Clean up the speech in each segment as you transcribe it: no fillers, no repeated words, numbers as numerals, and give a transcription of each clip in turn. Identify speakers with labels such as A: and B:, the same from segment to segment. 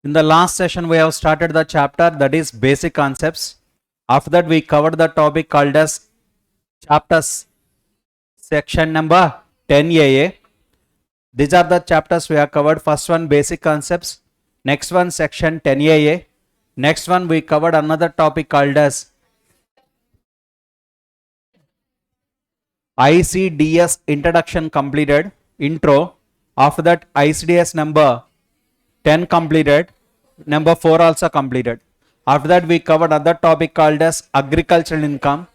A: In the last session, we have started the chapter that is basic concepts. After that, we covered the topic called as chapters section number 10AA. These are the chapters we have covered. First one, basic concepts. Next one, section 10AA. Next one, we covered another topic called as ICDS introduction completed, intro. After that, ICDS number 10 completed, number 4 also completed. After that, we covered other topic called as agricultural income.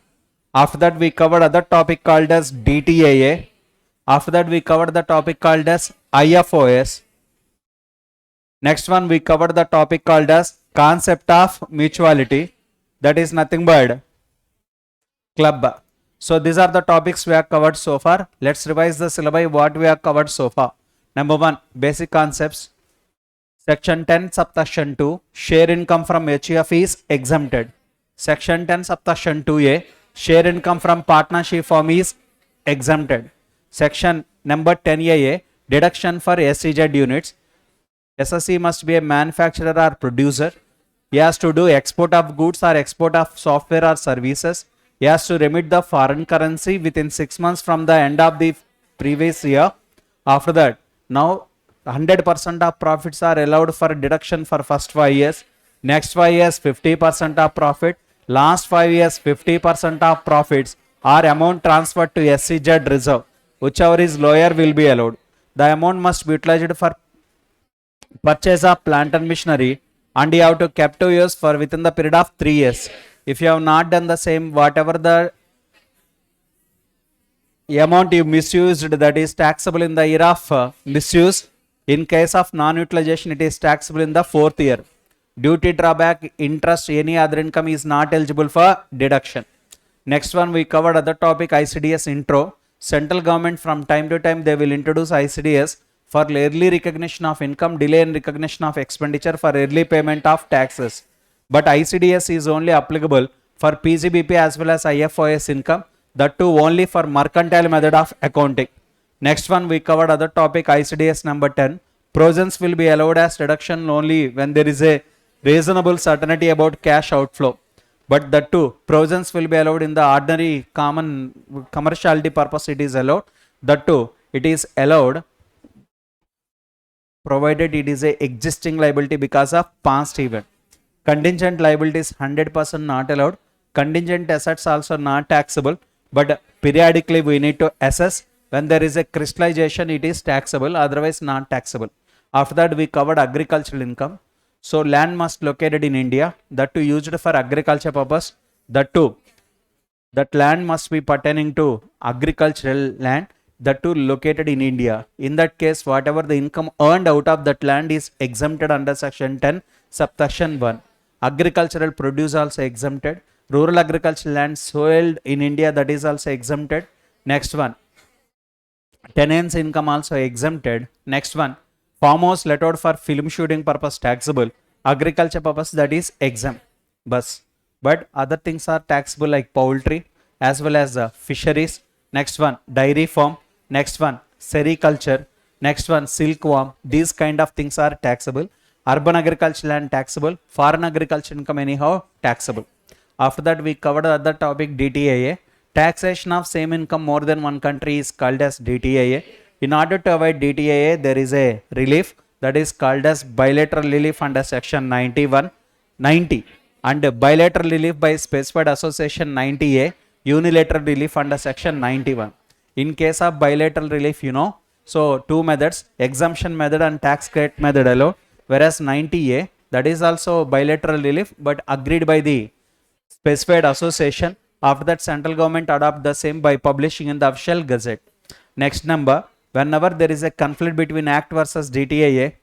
A: After that, we covered other topic called as DTAA. After that, we covered the topic called as IFOS. Next one, we covered the topic called as concept of mutuality. That is nothing but club. So these are the topics we have covered so far. Let's revise the syllabi what we have covered so far. Number 1, basic concepts. Section 10 subsection 2, share income from HUF is exempted. Section 10 subsection 2A, share income from partnership firm is exempted. Section number 10AA, deduction for SEZ units. SSE must be a manufacturer or producer. He has to do export of goods or export of software or services. He has to remit the foreign currency within 6 months from the end of the previous year. After that, now 100% of profits are allowed for deduction for first 5 years. Next 5 years 50% of profit. Last 5 years 50% of profits are amount transferred to SEZ reserve. Whichever is lower will be allowed. The amount must be utilized for purchase of plant and machinery, and you have to kept to use for within the period of 3 years. If you have not done the same, whatever the amount you misused, that is taxable in the year of misuse. In case of non-utilization, it is taxable in the 4th year. Duty drawback, interest, any other income is not eligible for deduction. Next one, we covered other topic, ICDS intro. Central government from time to time they will introduce ICDS for early recognition of income, delay in recognition of expenditure, for early payment of taxes. But ICDS is only applicable for PGBP as well as IFOS income, that too only for mercantile method of accounting. Next one, we covered other topic, ICDS number 10. Provisions will be allowed as deduction only when there is a reasonable certainty about cash outflow. But that too, provisions will be allowed in the ordinary common commerciality purpose, it is allowed. That too, it is allowed provided it is a existing liability because of past event. Contingent liability is 100% not allowed. Contingent assets also not taxable, but periodically we need to assess. When there is a crystallization, it is taxable, otherwise not taxable. After that, we covered agricultural income. So land must located in India, that too used for agriculture purpose. That too, that land must be pertaining to agricultural land, that too located in India. In that case, whatever the income earned out of that land is exempted under section 10 subsection 1. Agricultural produce also exempted. Rural agricultural land sold in India, that is also exempted. Next one, tenants income also exempted. Next one, farmhouse let out for film shooting purpose taxable. Agriculture purpose, that is exempt. But other things are taxable like poultry as well as fisheries. Next one, dairy farm. Next one, sericulture. Next one, silkworm. These kind of things are taxable. Urban agriculture land taxable. Foreign agriculture income anyhow taxable. After that, we covered other topic, DTAA. Taxation of same income more than one country is called as DTAA. In order to avoid DTAA, there is a relief that is called as bilateral relief under section 90, and bilateral relief by specified association 90A, unilateral relief under section 91. In case of bilateral relief, so two methods, exemption method and tax credit method allowed, whereas 90A, that is also bilateral relief but agreed by the specified association. After that, central government adopt the same by publishing in the official gazette. Next number, whenever there is a conflict between Act versus DTAA,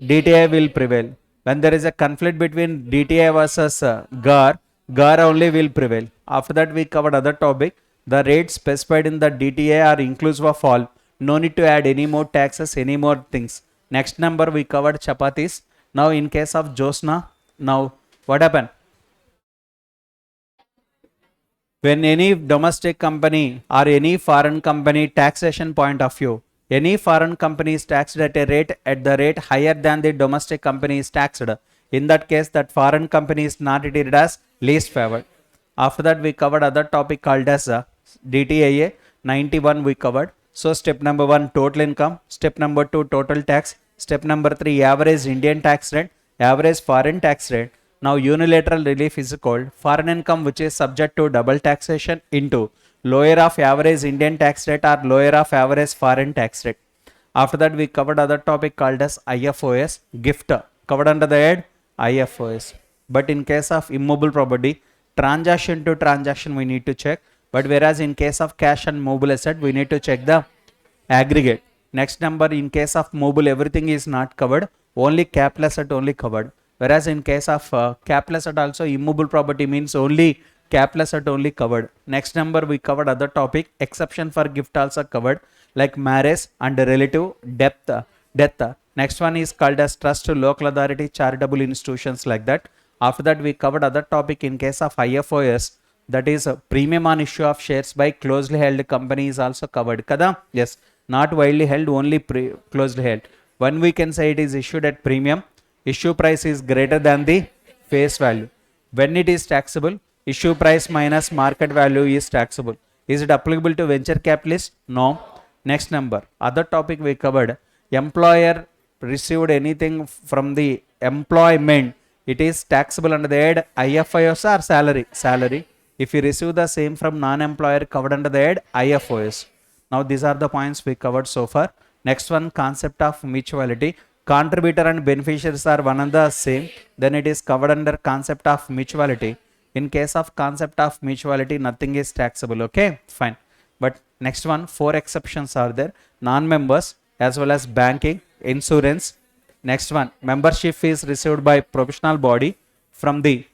A: DTAA will prevail. When there is a conflict between DTAA versus GAR only will prevail. After that, we covered other topic. The rates specified in the DTAA are inclusive of all. No need to add any more taxes, any more things. Next number, we covered chapatis. Now in case of Josna, now what happened? When any domestic company or any foreign company taxation point of view, Any foreign company is taxed at a rate at the rate higher than the domestic company is taxed. In that case, that foreign company is not treated as least favored. After that, we covered other topic called as DTIA 91 we covered. So step number 1 total income, step number 2 total tax, step number 3 average Indian tax rate, average foreign tax rate. Now unilateral relief is called foreign income which is subject to double taxation into lower of average Indian tax rate or lower of average foreign tax rate. After that, we covered other topic called as IFOS, gift, covered under the head IFOS. But in case of immovable property, transaction to transaction we need to check. But whereas in case of cash and mobile asset, we need to check the aggregate. Next number, in case of mobile, everything is not covered, only capital asset only covered. Whereas in case of capital asset also, immovable property means only capital asset only covered. Next number, we covered other topic, exception for gift also covered, like marriage and relative death. Next one is called as trust to local authority, charitable institutions, like that. After that, we covered other topic in case of IFOS, that is premium on issue of shares by closely held company is also covered kada. Yes, not widely held, only closely held. When we can say it is issued at premium, issue price is greater than the face value. When it is taxable, issue price minus market value is taxable. Is it applicable to venture capitalists? No. Next number, other topic we covered, employer received anything from the employment, it is taxable under the head IFIS or salary. If you receive the same from non-employer, covered under the head IFOS. Now these are the points we covered so far. Next one, concept of mutuality. Contributor and beneficiaries are one and the same, then it is covered under concept of mutuality. In case of concept of mutuality, nothing is taxable. Okay, fine. But next one, 4 exceptions are there. Non-members as well as banking, insurance. Next one, membership fees received by professional body from the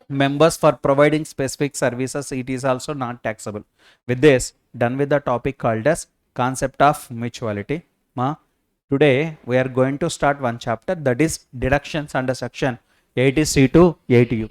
A: members for providing specific services, it is also not taxable. With this, done with the topic called as concept of mutuality. Today we are going to start one chapter, that is deductions under section 80C to 80U.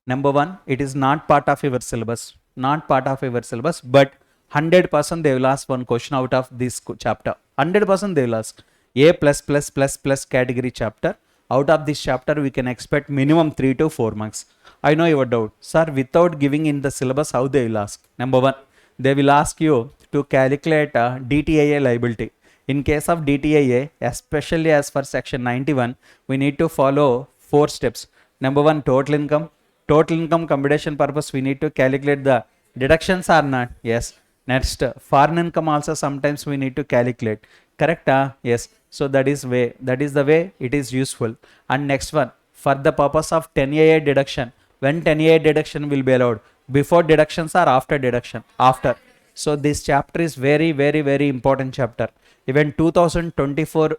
A: Number 1, it is not part of your syllabus, but 100% they will ask one question out of this chapter. 100% they will ask A++++ category chapter. Out of this chapter, we can expect minimum 3 to 4 marks. I know your doubt, sir, without giving in the syllabus, how they will ask? Number 1, they will ask you to calculate DTIA liability. In case of DTIA, especially as for section 91, we need to follow 4 steps. Number 1, total income. Total income computation purpose, we need to calculate the deductions or not. Yes. Next, foreign income also sometimes we need to calculate. Correct? Yes. So that is the way it is useful. And next one, for the purpose of 10AA deduction, when 10AA deduction will be allowed, before deductions or after deduction? After. So this chapter is very, very, very important chapter. Even 2024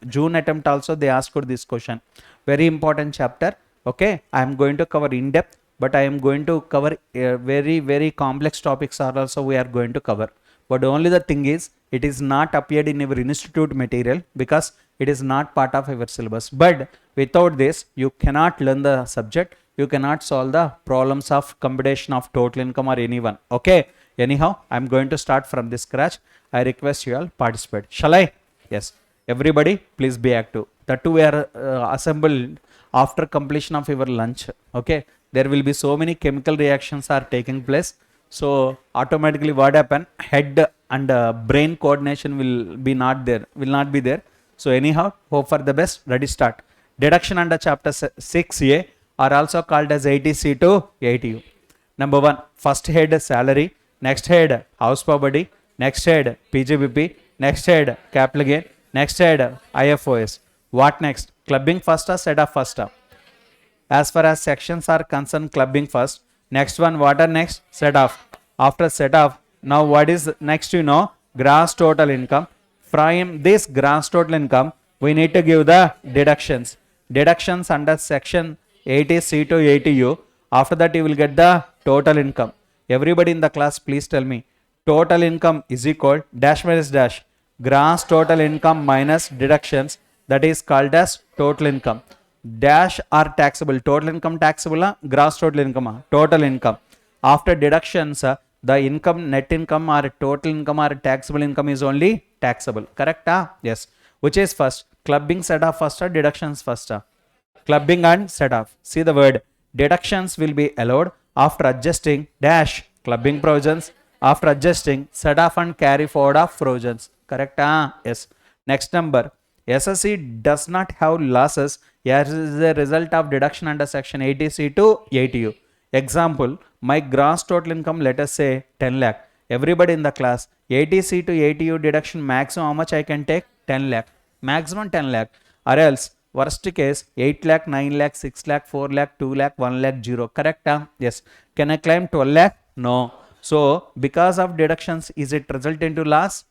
A: June attempt also they asked this question. Very important chapter. Okay, I am going to cover in depth, but I am going to cover very, very complex topics are also we are going to cover. But only the thing is, it is not appeared in our institute material because it is not part of our syllabus. But without this, you cannot learn the subject. You cannot solve the problems of computation of total income or anyone. Okay. Anyhow, I am going to start from this scratch. I request you all participate. Shall I? Yes. Everybody, please be active. That too we are assembled after completion of your lunch. Okay. There will be so many chemical reactions are taking place. So automatically what happen? Head and brain coordination will not be there. So anyhow, hope for the best. Ready, start. Deduction under chapter 6A are also called as 80C to 80U. Number 1, first head salary, next head house property, next head PGBP, next head capital gain, next head IFOS. What next? Clubbing first or set off first? As far as sections are concerned, clubbing first. Next one, what are next? Set off. After set off, now what is next? You know, gross total income. From this gross total income, we need to give the deductions. Deductions under section 80C to 80U. After that, you will get the total income. Everybody in the class, please tell me. Total income is equal dash minus dash. Gross total income minus deductions. That is called as total income. Dash are taxable. Total income taxable, gross total income, total income. After deductions, the income, net income or total income or taxable income is only taxable. Correct? Yes. Which is first? Clubbing set off first or deductions first? Clubbing and set off. See the word. Deductions will be allowed after adjusting dash clubbing provisions, after adjusting set off and carry forward of provisions. Correct? Yes. Next number. SSC does not have losses as a result of deduction under section 80C to 80U. Example, my gross total income, let us say 10 lakh. Everybody in the class, 80C to 80U deduction maximum how much I can take? 10 lakh. Maximum 10 lakh. Or else, worst case, 8 lakh, 9 lakh, 6 lakh, 4 lakh, 2 lakh, 1 lakh, 0. Correct? Yes. Can I claim 12 lakh? No. So, because of deductions, is it result into loss?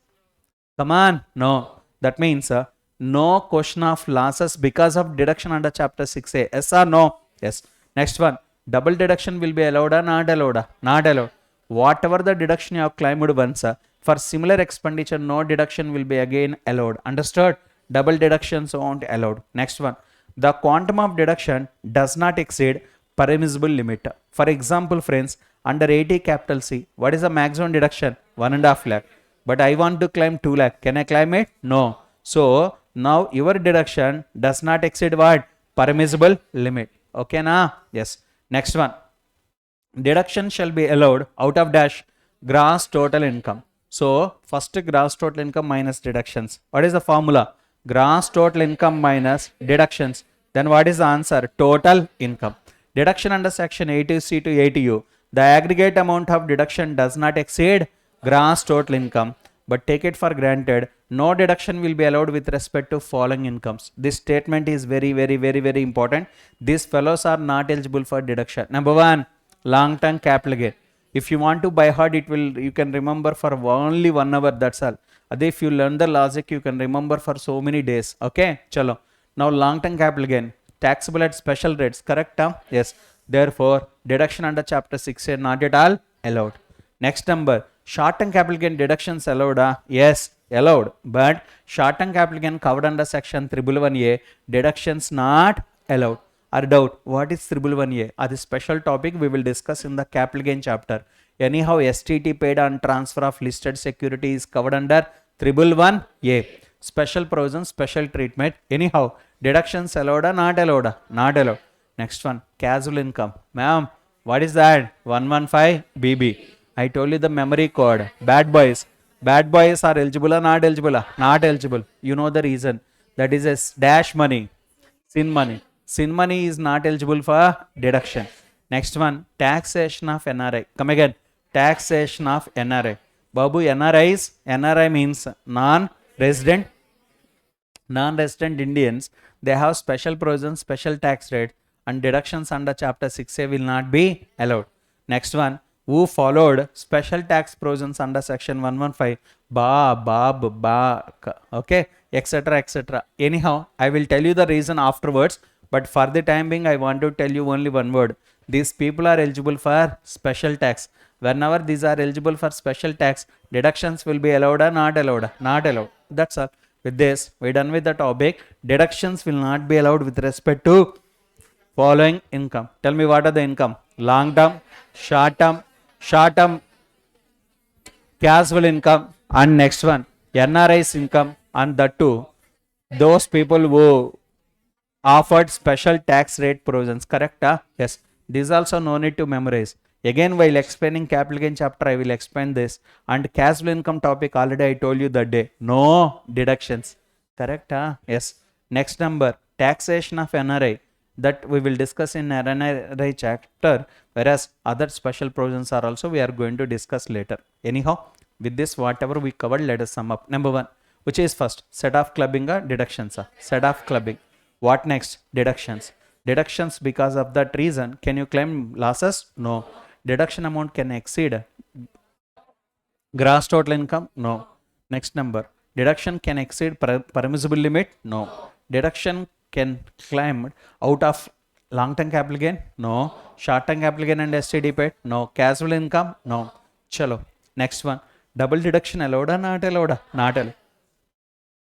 A: Come on. No. That means no question of losses because of deduction under chapter 6A. Yes or no? Yes. Next one. Double deduction will be allowed or not allowed? Not allowed. Whatever the deduction you have claimed once, for similar expenditure, no deduction will be again allowed. Understood? Double deductions won't allowed. Next one. The quantum of deduction does not exceed permissible limit. For example, friends, under 80 capital C, what is the maximum deduction? 1.5 lakh. But I want to claim 2 lakh. Can I claim it? No. So, now your deduction does not exceed what? Permissible limit. Okay, na? Yes. Next one. Deduction shall be allowed out of dash gross total income. So, first gross total income minus deductions. What is the formula? Gross total income minus deductions. Then what is the answer? Total income. Deduction under section 80C to 80U. The aggregate amount of deduction does not exceed gross total income. But take it for granted, no deduction will be allowed with respect to following incomes. This statement is very important. These fellows are not eligible for deduction. Number one, long-term capital gain. If you want to by heart, you can remember for only 1 hour, that's all. If you learn the logic, you can remember for so many days. Okay, chalo. Now long-term capital gain, taxable at special rates, correct? Yes. Therefore, deduction under chapter 6 is not at all allowed. Next number, short-term capital gain deductions allowed? Yes, allowed. But short-term capital gain covered under section 111A, deductions not allowed. Or doubt, what is 111A? That is special topic we will discuss in the capital gain chapter. Anyhow, STT paid on transfer of listed security is covered under 111A. Special provision, special treatment. Anyhow, deductions allowed or not allowed? Not allowed. Next one, casual income. Ma'am, what is that? 115BB. I told you the memory code. Bad boys. Bad boys are eligible or not eligible? Not eligible. You know the reason. That is a dash money. Sin money. Sin money is not eligible for deduction. Next one, taxation of NRI. Come again. Taxation of NRI. Babu, NRI means non-resident Indians. They have special provisions, special tax rate, and deductions under chapter 6A will not be allowed. Next one, who followed special tax provisions under section 115, okay, etc. Anyhow, I will tell you the reason afterwards, but for the time being, I want to tell you only one word. These people are eligible for special tax. Whenever these are eligible for special tax, deductions will be allowed or not allowed? Not allowed. That's all. With this, we're done with the topic. Deductions will not be allowed with respect to following income. Tell me, what are the income? Long term, short term, casual income, and next one, NRI's income, and that too, those people who offered special tax rate provisions. Correct? Yes. This also no need to memorize. Again, while explaining capital gain chapter, I will explain this. And casual income topic, already I told you that day. No deductions. Correct? Yes. Next number, taxation of NRI. That we will discuss in NRI chapter. Whereas other special provisions are also we are going to discuss later. Anyhow, with this, whatever we covered, let us sum up. Number one, which is first? Set off clubbing or deductions? Set off clubbing. What next? Deductions. Deductions, because of that reason, can you claim losses? No. Deduction amount can exceed gross total income? No. Next number. Deduction can exceed permissible limit? No. Deduction can claim out of long-term capital gain? No. Short-term capital gain and STD paid? No. Casual income? No. Chalo. Next one. Double deduction allowed or not allowed? Not allowed.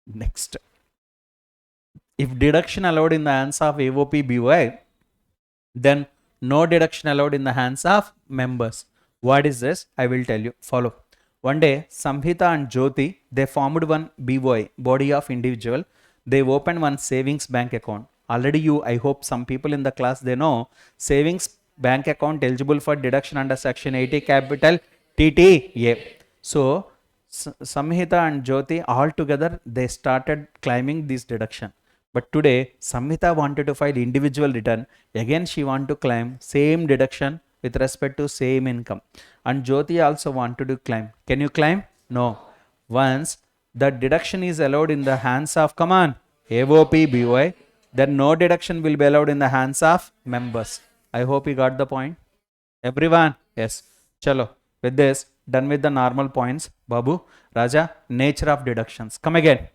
A: Next. If deduction allowed in the hands of AOP BY, then no deduction allowed in the hands of members. What is this? I will tell you. Follow. One day, Samhita and Jyoti, they formed one BOI, body of individual. They opened one savings bank account. Already I hope some people in the class, they know savings bank account eligible for deduction under section 80 capital TTA. So, Samhita and Jyoti all together, they started claiming this deduction. But today, Samhita wanted to file individual return. Again, she want to claim same deduction with respect to same income. And Jyoti also wanted to claim. Can you claim? No. Once the deduction is allowed in the hands of, come on, AOP, BOI, then no deduction will be allowed in the hands of members. I hope you got the point. Everyone? Yes. Chalo. With this, done with the normal points. Babu, Raja, nature of deductions. Come again.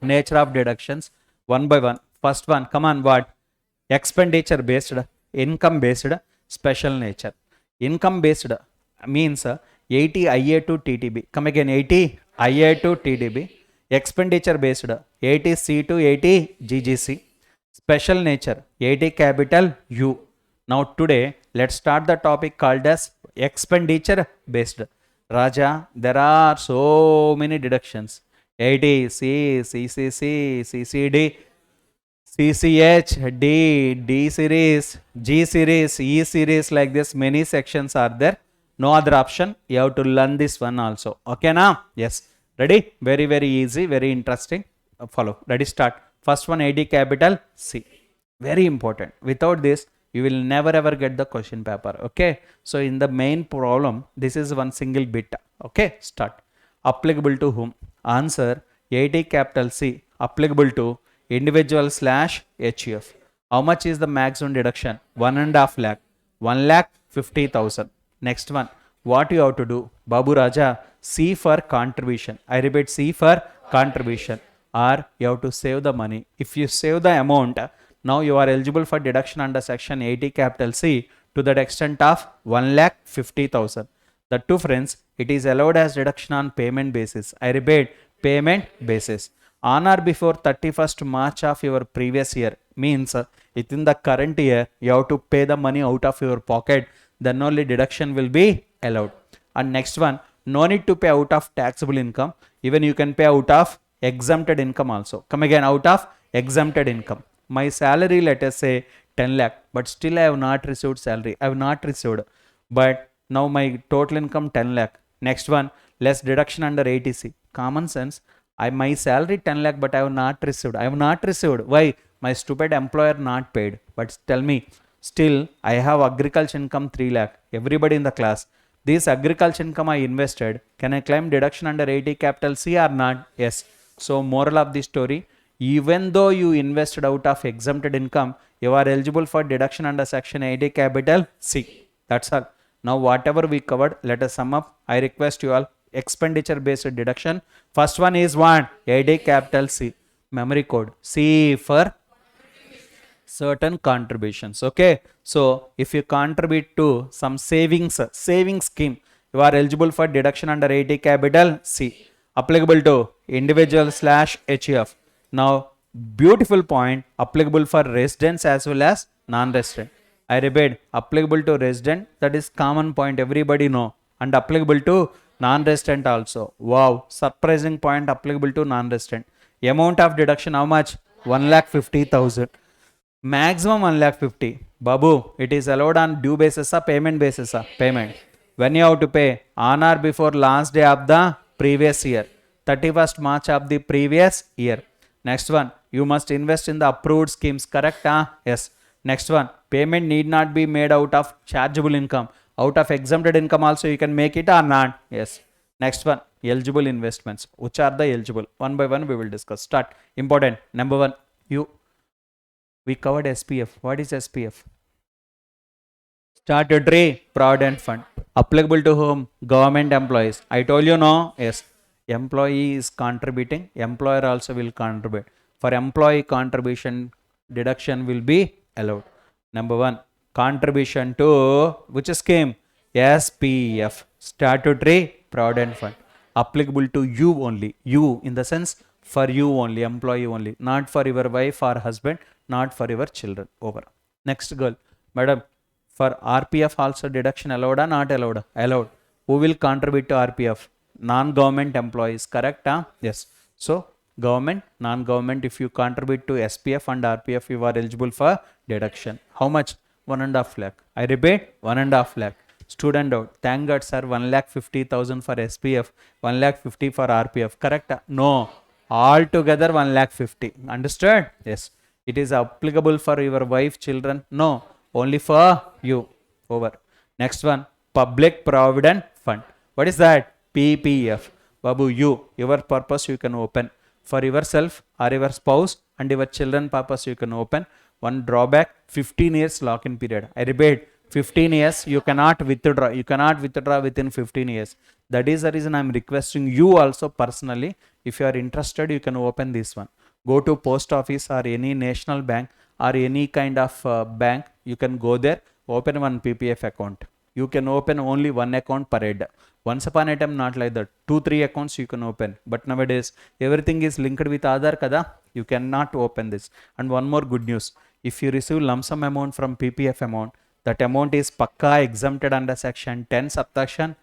A: Nature of deductions. One by one. First one, come on, what? Expenditure based, income based, special nature. Income based means 80 IA to TTB. Come again, 80 IA to TTB. Expenditure based 80 C to 80 GGC. Special nature 80 capital U. Now today, let's start the topic called as expenditure based. Raja, there are so many deductions. 80 C, CCC, CCD, CCH, D, D series, G series, E series, like this. Many sections are there. No other option. You have to learn this one also. Okay now? Yes. Ready? Very, very easy. Very interesting. Follow. Ready? Start. First one, AD capital C. Very important. Without this, you will never ever get the question paper. Okay. So in the main problem, this is one single bit. Okay. Start. Applicable to whom? Answer. AD capital C. Applicable to individual / HUF. How much is the maximum deduction? 1.5 lakh. 1,50,000. Next one. What you have to do? Babu Raja, C for contribution. I repeat, C for contribution. Or you have to save the money. If you save the amount, now you are eligible for deduction under section 80 capital C to that extent of 1,50,000. The two friends, it is allowed as deduction on payment basis. I repeat, payment basis. On or before 31st March of your previous year means within the current year, you have to pay the money out of your pocket. Then only deduction will be allowed. And next one, no need to pay out of taxable income. Even you can pay out of exempted income also. Come again, out of exempted income. My salary, let us say 10 lakh, but still I have not received salary. I have not received. But now my total income 10 lakh. Next one, less deduction under ATC. Common sense. My salary 10 lakh, but I have not received. I have not received. Why? My stupid employer not paid. But tell me, still I have agriculture income 3 lakh. Everybody in the class, this agriculture income I invested, can I claim deduction under 80 capital C or not? Yes. So moral of the story, even though you invested out of exempted income, you are eligible for deduction under section 80 capital C. That's all. Now whatever we covered, let us sum up. I request you all, expenditure based deduction. First one is one, AD capital C. Memory code. C for certain contributions. Okay. So if you contribute to some savings scheme, you are eligible for deduction under 80 capital C. Applicable to individual / HUF. Now, beautiful point, applicable for residents as well as non-resident. I repeat, applicable to resident, that is common point, everybody know. And applicable to non-resident also. Wow, surprising point, applicable to non-resident. Amount of deduction, how much? 1,50,000. Maximum 1,50,000. Babu, it is allowed on due basis or payment basis? Payment. When you have to pay? On or before last day of the previous year. 31st March of the previous year. Next one, you must invest in the approved schemes. Correct? Yes. Next one, payment need not be made out of chargeable income. Out of exempted income also you can make it or not? Yes. Next one, eligible investments. Which are the eligible? One by one we will discuss. Start. Important. Number one, we covered SPF. What is SPF? Statutory Provident Fund. Applicable to whom? Government employees. I told you no? Yes. Employee is contributing. Employer also will contribute. For employee contribution, deduction will be allowed. Number one, contribution to which scheme? SPF. Statutory Provident Fund. Applicable to you only. You in the sense for you only, employee only. Not for your wife or husband. Not for your children. Over. Next girl. Madam, for RPF also deduction allowed or not allowed? Allowed. Who will contribute to RPF? non-government employees, correct? Yes. So government, non-government, if you contribute to SPF and RPF, you are eligible for deduction. How much? 1.5 lakh. I repeat, 1.5 lakh. Student out. Thank God, sir. 1,50,000 for SPF, 1,50,000 for RPF. Correct? No. All together 1,50,000. Understood? Yes. It is applicable for your wife, children. No. Only for you. Over. Next one. Public Provident Fund. What is that? PPF. Babu, your purpose you can open. For yourself or your spouse and your children purpose you can open. One drawback, 15 years lock-in period. I repeat, 15 years you cannot withdraw. You cannot withdraw within 15 years. That is the reason I am requesting you also personally. If you are interested, you can open this one. Go to post office or any national bank or any kind of bank. You can go there, open one PPF account. You can open only one account per head. Once upon a time, not like that. 2-3 accounts you can open. But nowadays, everything is linked with Aadhaar kada. You cannot open this. And one more good news. If you receive lump sum amount from PPF amount, that amount is pakka exempted under section 10 subsection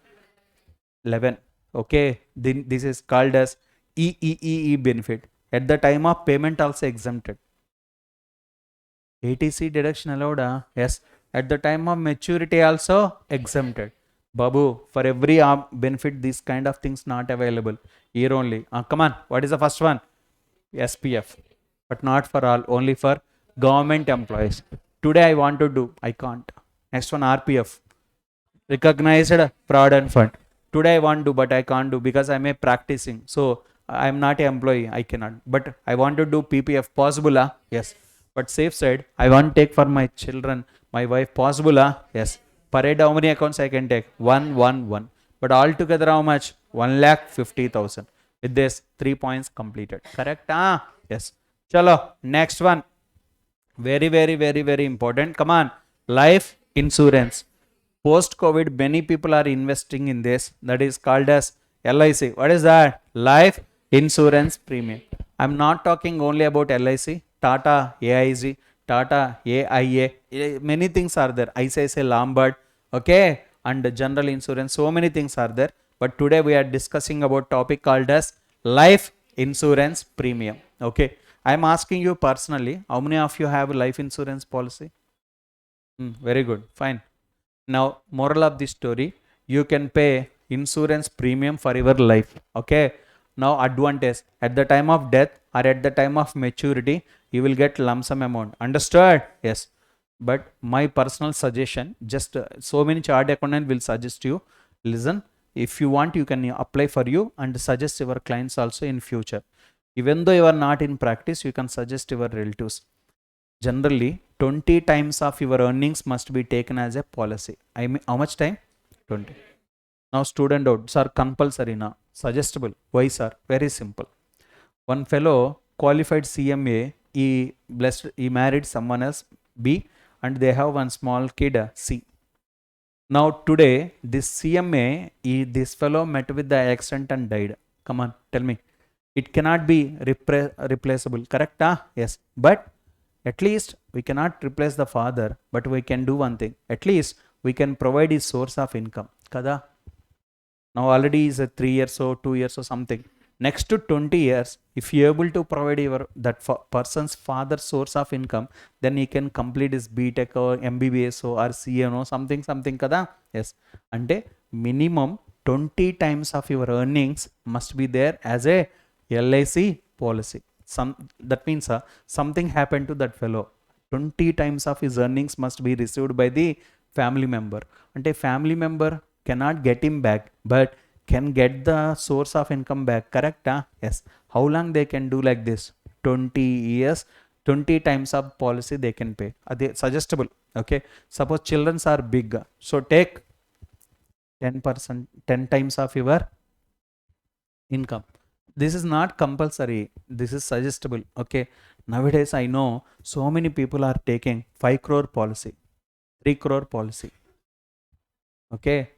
A: 11. Okay. Then this is called as EEEE benefit. At the time of payment also exempted. ATC deduction allowed? Yes. At the time of maturity also exempted. Babu, for every benefit, these kind of things not available. Here only. Come on. What is the first one? SPF. But not for all. Only for government employees. Today I want to do. I can't. Next one, RPF. Recognized Provident Fund. Today I want to, but I can't do because I'm a practicing. So I am not an employee. I cannot. But I want to do PPF. Possible? Yes. But safe side, I want to take for my children, my wife. Possible? Yes. Per head, how many accounts I can take? 1. But altogether, how much? 1,50,000. With this, 3 points completed. Correct? Yes. Chalo. Next one. Very, very, very, very important. Come on. Life insurance. Post-COVID, many people are investing in this. That is called as LIC. What is that? Life insurance premium. I'm not talking only about LIC. Tata AIG, Tata AIA. Many things are there. ICICI Lombard. Okay. And general insurance. So many things are there. But today we are discussing about topic called as life insurance premium. Okay. I'm asking you personally, how many of you have a life insurance policy? Very good. Fine. Now, moral of the story, you can pay insurance premium for your life. Okay. Now, advantage, at the time of death or at the time of maturity, you will get lump sum amount. Understood? Yes. But my personal suggestion, just so many chart accountant will suggest you, listen, if you want, you can apply for you and suggest your clients also in future. Even though you are not in practice, you can suggest your relatives. Generally, 20 times of your earnings must be taken as a policy. I mean, how much time? 20. Now, student out, sir, compulsory na, suggestible. Why, sir? Very simple. One fellow qualified CMA, he married someone else, B, and they have one small kid, C. Now, today, this CMA, this fellow met with the accident and died. Come on, tell me. It cannot be replaceable, correct? Yes. But at least we cannot replace the father, but we can do one thing. At least we can provide his source of income. Kada? Now already is a 3 years or 2 years or something. Next to 20 years, if you are able to provide that person's father's source of income, then he can complete his BTech or MBBS or CMA something kada? Yes. Ante minimum 20 times of your earnings must be there as a LIC policy. That means something happened to that fellow. 20 times of his earnings must be received by the family member. And a family member cannot get him back, but can get the source of income back. Correct? Yes. How long they can do like this? 20 years, 20 times of policy they can pay. They suggestible. Okay. Suppose children are big. So take 10%, 10 times of your income. This is not compulsory. This is suggestible. Okay. Nowadays, I know so many people are taking 5 crore policy, 3 crore policy. Okay.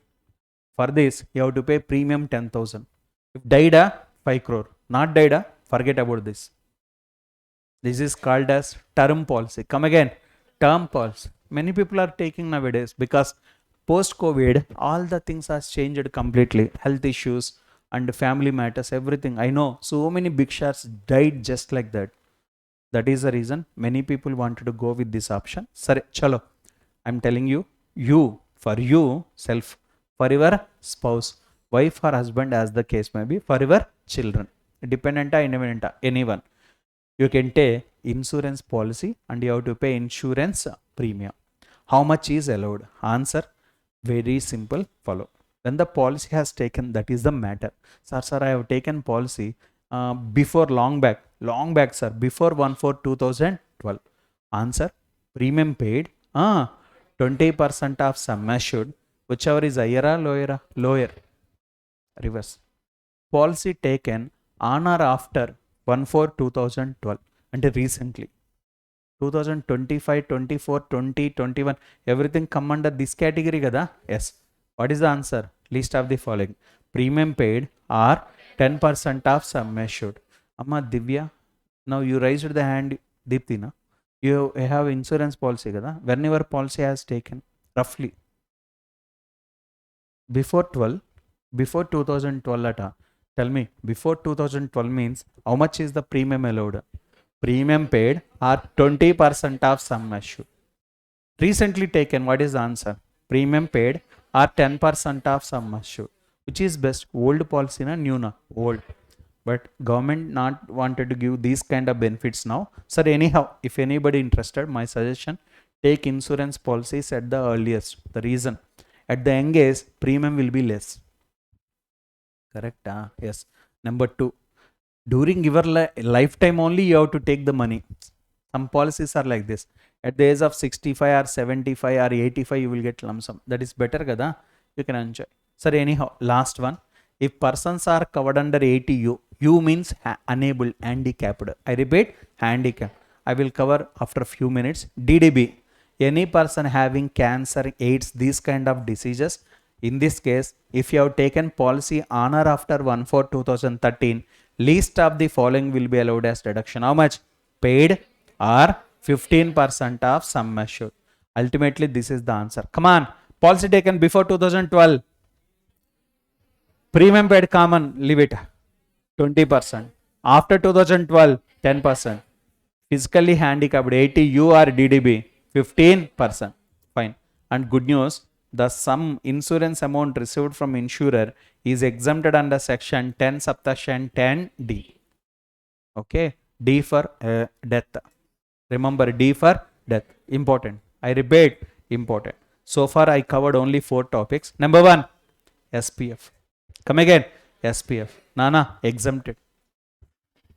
A: For this, you have to pay premium 10,000. If died, 5 crore. Not died, forget about this. This is called as term policy. Come again. Term policy. Many people are taking nowadays because post-COVID, all the things have changed completely. Health issues, and family matters, everything. I know so many big shots died just like that. That is the reason many people wanted to go with this option. Sare, chalo. I'm telling you, for you, self, for your spouse, wife or husband, as the case may be, for your children, dependent or independent, anyone. You can take insurance policy and you have to pay insurance premium. How much is allowed? Answer, very simple, follow. When the policy has taken, that is the matter. Sir, I have taken policy before long back, sir, before 1/4/2012. Answer, premium paid, 20% of sum assured, whichever is higher or lower. Reverse. Policy taken on or after 1/4/2012 and recently 2025, 24, 20, 21, everything come under this category kada? Yes. What is the answer? List of the following. Premium paid or 10% of sum assured. Amma Divya, now you raised the hand, Deepti, na? You have insurance policy kada? When your policy has taken, roughly, before 12, before 2012 ata, tell me, before 2012 means how much is the premium allowed? Premium paid or 20% of sum assured. Recently taken, what is the answer? Premium paid or 10% of sum assured. Which is best? Old policy na new na? Old. But government not wanted to give these kind of benefits now. Sir, anyhow, if anybody interested, my suggestion, take insurance policies at the earliest. The reason, at the young age, premium will be less. Correct? Yes. Number 2, during your lifetime only you have to take the money. Some policies are like this. At the age of 65 or 75 or 85, you will get lump sum. That is better, kada? You can enjoy. Sir, anyhow, last one. If persons are covered under 80U, U means unable, handicapped. I repeat, handicapped. I will cover after a few minutes. DDB, any person having cancer, AIDS, these kind of diseases. In this case, if you have taken policy on or after 1/4/2013, least of the following will be allowed as deduction. How much? Paid or 15% of sum assured. Ultimately, this is the answer. Come on. Policy taken before 2012. Premium paid common, leave it. 20%. After 2012, 10%. Physically handicapped, 80U or DDB, 15%. Fine. And good news, the sum insurance amount received from insurer is exempted under section 10 subsection 10D. Okay. D for death. Remember, D for death. Important. I repeat, important. So far, I covered only 4 topics. Number 1, SPF. Come again. SPF. Nana, exempted.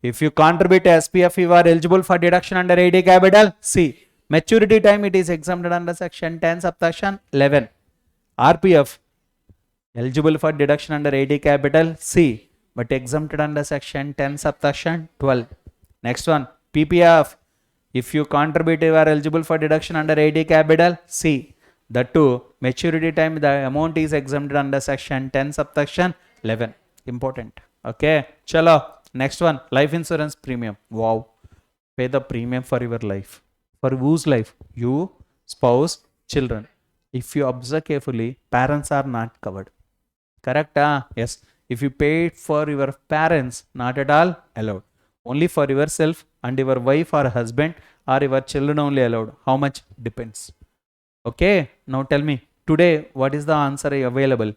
A: If you contribute to SPF, you are eligible for deduction under 80 capital C. Maturity time, it is exempted under section 10 subsection 11. RPF, eligible for deduction under 80 capital C, but exempted under section 10 subsection 12. Next one, PPF. If you contribute, you are eligible for deduction under 80 capital C. That too, maturity time, the amount is exempted under section 10 subsection 11. Important. Okay. Chalo. Next one, life insurance premium. Wow. Pay the premium for your life. For whose life? You, spouse, children. If you observe carefully, parents are not covered. Correct? Yes. If you pay it for your parents, not at all allowed. Only for yourself and your wife or husband or your children only allowed. How much? Depends. Okay. Now tell me, today, what is the answer available?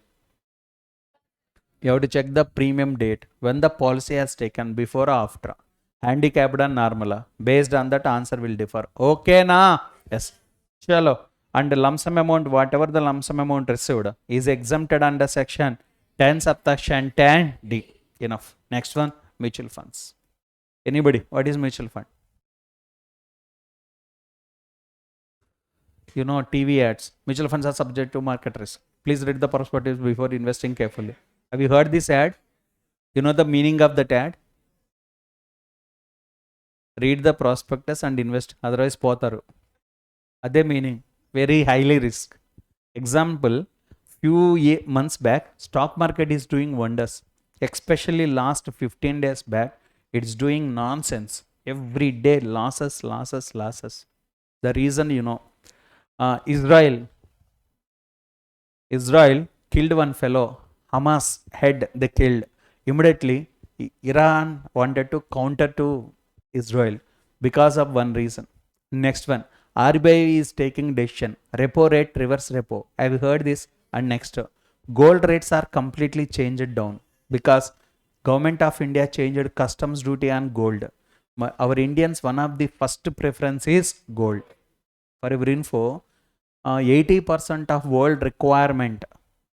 A: You have to check the premium date when the policy has taken, before or after. Handicapped and normal. Based on that, answer will differ. Okay, na? Yes. Chalo. And the lump sum amount, whatever the lump sum amount received, is exempted under section 10 subsection 10D. Enough. Next one, mutual funds. Anybody? What is mutual fund? You know, TV ads. Mutual funds are subject to market risk. Please read the prospectus before investing carefully. Have you heard this ad? You know the meaning of that ad? Read the prospectus and invest. Otherwise, potaru. Ade meaning. Very highly risk. Example, few months back, stock market is doing wonders. Especially last 15 days back, it's doing nonsense. Every day, losses. The reason, you know, Israel killed one fellow. Hamas head they killed. Immediately, Iran wanted to counter to Israel because of one reason. Next one, RBI is taking decision, repo rate, reverse repo. I've heard this. And next, gold rates are completely changed down because government of India changed customs duty on gold. Our Indians, one of the first preference is gold. For your info, 80% of world requirement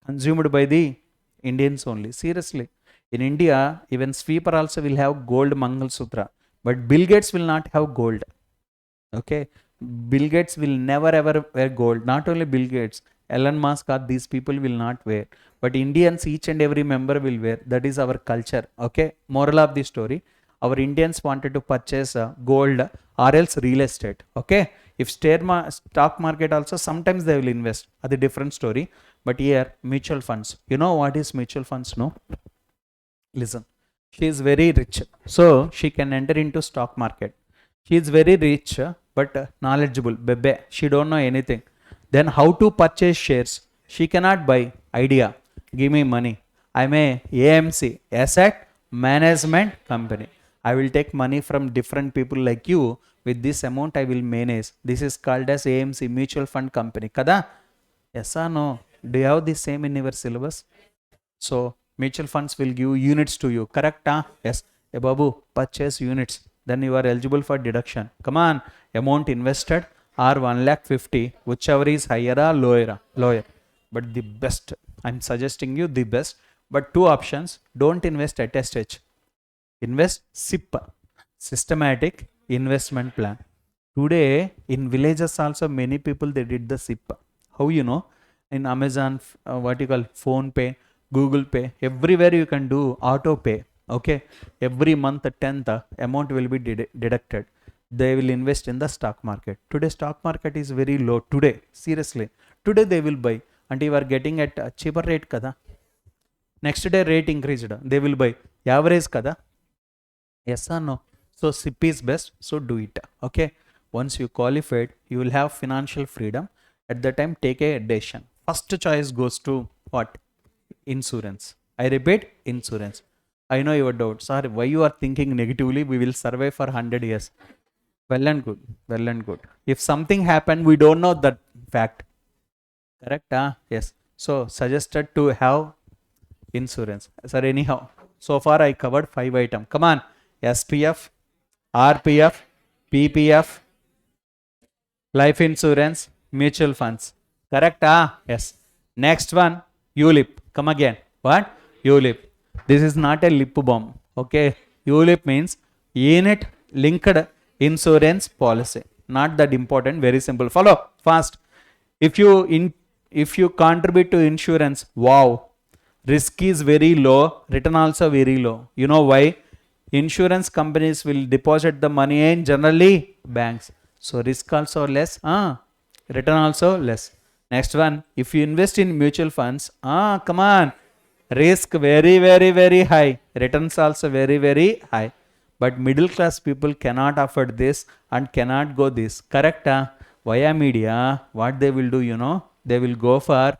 A: consumed by the Indians only. Seriously, in India, even sweeper also will have gold Mangal Sutra, but Bill Gates will not have gold. Okay, Bill Gates will never ever wear gold. Not only Bill Gates, Elon Musk, or these people will not wear, but Indians, each and every member will wear. That is our culture. Okay, moral of the story, our Indians wanted to purchase gold or else real estate. Okay, if stock market also sometimes they will invest, that's a different story. But here, mutual funds, you know what is mutual funds? No, listen, she is very rich, so she can enter into stock market. She is very rich, but knowledgeable bebe, she don't know anything. Then how to purchase shares? She cannot buy. Idea, give me money, I'm a AMC, asset management company. I will take money from different people like you. With this amount I will manage. This is called as AMC, mutual fund company kada. Yes or no? Do you have the same in your syllabus? So mutual funds will give units to you, correct? Yes. Hey babu, purchase units, then you are eligible for deduction. Come on, amount invested or 1,50,000, whichever is higher or lower. But the best, I'm suggesting you the best, but two options. Don't invest at a stage. Invest SIP, systematic investment plan. Today in villages also many people they did the SIP. How you know? In Amazon, what you call phone pay, Google Pay, everywhere you can do auto pay. Okay, every month 10th amount will be deducted. They will invest in the stock market. Today stock market is very low. Today, seriously, today they will buy, and you are getting at a cheaper rate kada. Next day rate increased, they will buy average kada. Yes or no? So SIP is best, so do it. Okay, once you qualified, you will have financial freedom. At the time, take a decision. First choice goes to what? Insurance. I repeat, insurance. I know your doubt. Sorry, why you are thinking negatively? We will survive for 100 years. Well and good. Well and good. If something happened, we don't know that fact. Correct? Yes. So suggested to have insurance. Sir, anyhow, so far I covered 5 items. Come on. SPF, RPF, PPF, life insurance, mutual funds. Correct? Yes. Next one, ULIP. Come again. What? ULIP. This is not a lip balm. Okay. ULIP means unit linked insurance policy. Not that important. Very simple. Follow fast. If you contribute to insurance, wow, risk is very low, return also very low. You know why? Insurance companies will deposit the money in generally banks, so risk also less, return also less. Next one, if you invest in mutual funds, come on, risk very very very high, returns also very very high. But middle class people cannot afford this and cannot go this. Correct? Via media, what they will do, you know, they will go for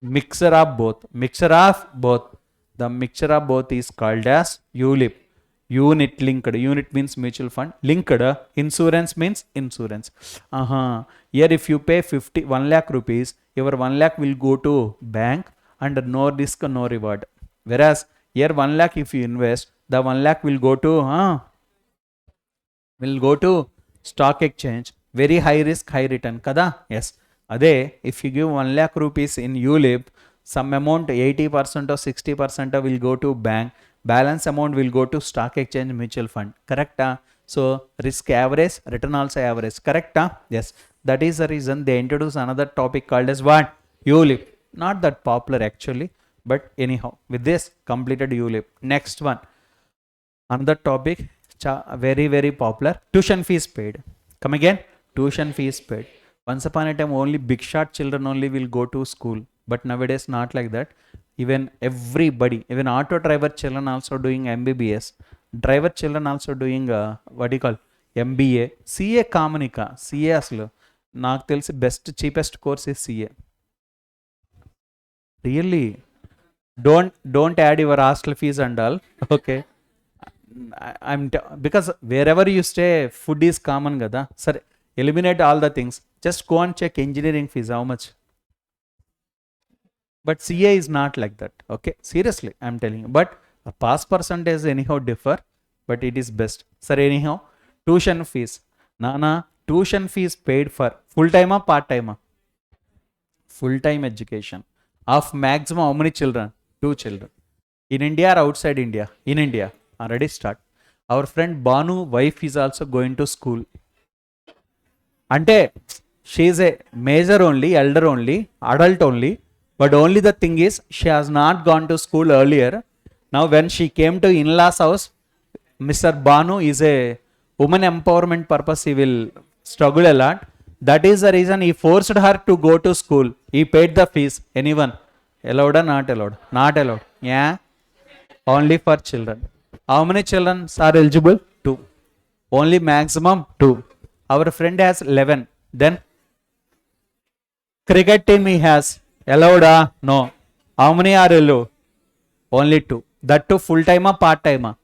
A: mixture of both. Mixture of both. The mixture of both is called as ULIP. Unit linked. Unit means mutual fund. Linked. Insurance means insurance. Here if you pay 1 lakh rupees, your 1 lakh will go to bank and no risk, no reward. Whereas here 1 lakh if you invest, the 1 lakh will go to stock exchange. Very high risk, high return. Kada? Yes. Ade, if you give 1 lakh rupees in ULIP, some amount 80% or 60% will go to bank. Balance amount will go to stock exchange mutual fund. Correct? So risk average, return also average. Correct? Yes. That is the reason they introduce another topic called as what? ULIP. Not that popular actually, but anyhow, with this completed ULIP. Next one. Another topic, very very popular, tuition fees paid. Come again. Tuition fees paid. Once upon a time only big shot children only will go to school, but nowadays not like that. Even everybody, even auto driver children also doing MBBS, driver children also doing what do you call MBA, CA కామనిక. CA అసలు నాకు తెలిసి best cheapest course is CA. Really Don't add your hostel fees and all. Okay. Because wherever you stay, food is common gada. Sir, eliminate all the things. Just go and check engineering fees, how much. But CA is not like that. Okay, seriously, I'm telling you. But a pass percentage anyhow differ, but it is best. Sir, anyhow, tuition fees. Nana, tuition fees paid for full time or part time? Full time education. Of maximum how many children? 2 children. In India or outside India? In India. Already start. Our friend Banu wife is also going to school. Ante she is a major only, elder only, adult only, but only the thing is she has not gone to school earlier. Now when she came to in-laws house, Mr. Banu is a woman empowerment purpose, he will struggle a lot. That is the reason he forced her to go to school. He paid the fees. Anyone? Allowed or not allowed? Not allowed. Yeah. Only for children. How many children are eligible? 2. Only maximum 2. Our friend has 11. Then cricket team he has. Allowed or no? How many are allowed? Only 2. That too full time or part time?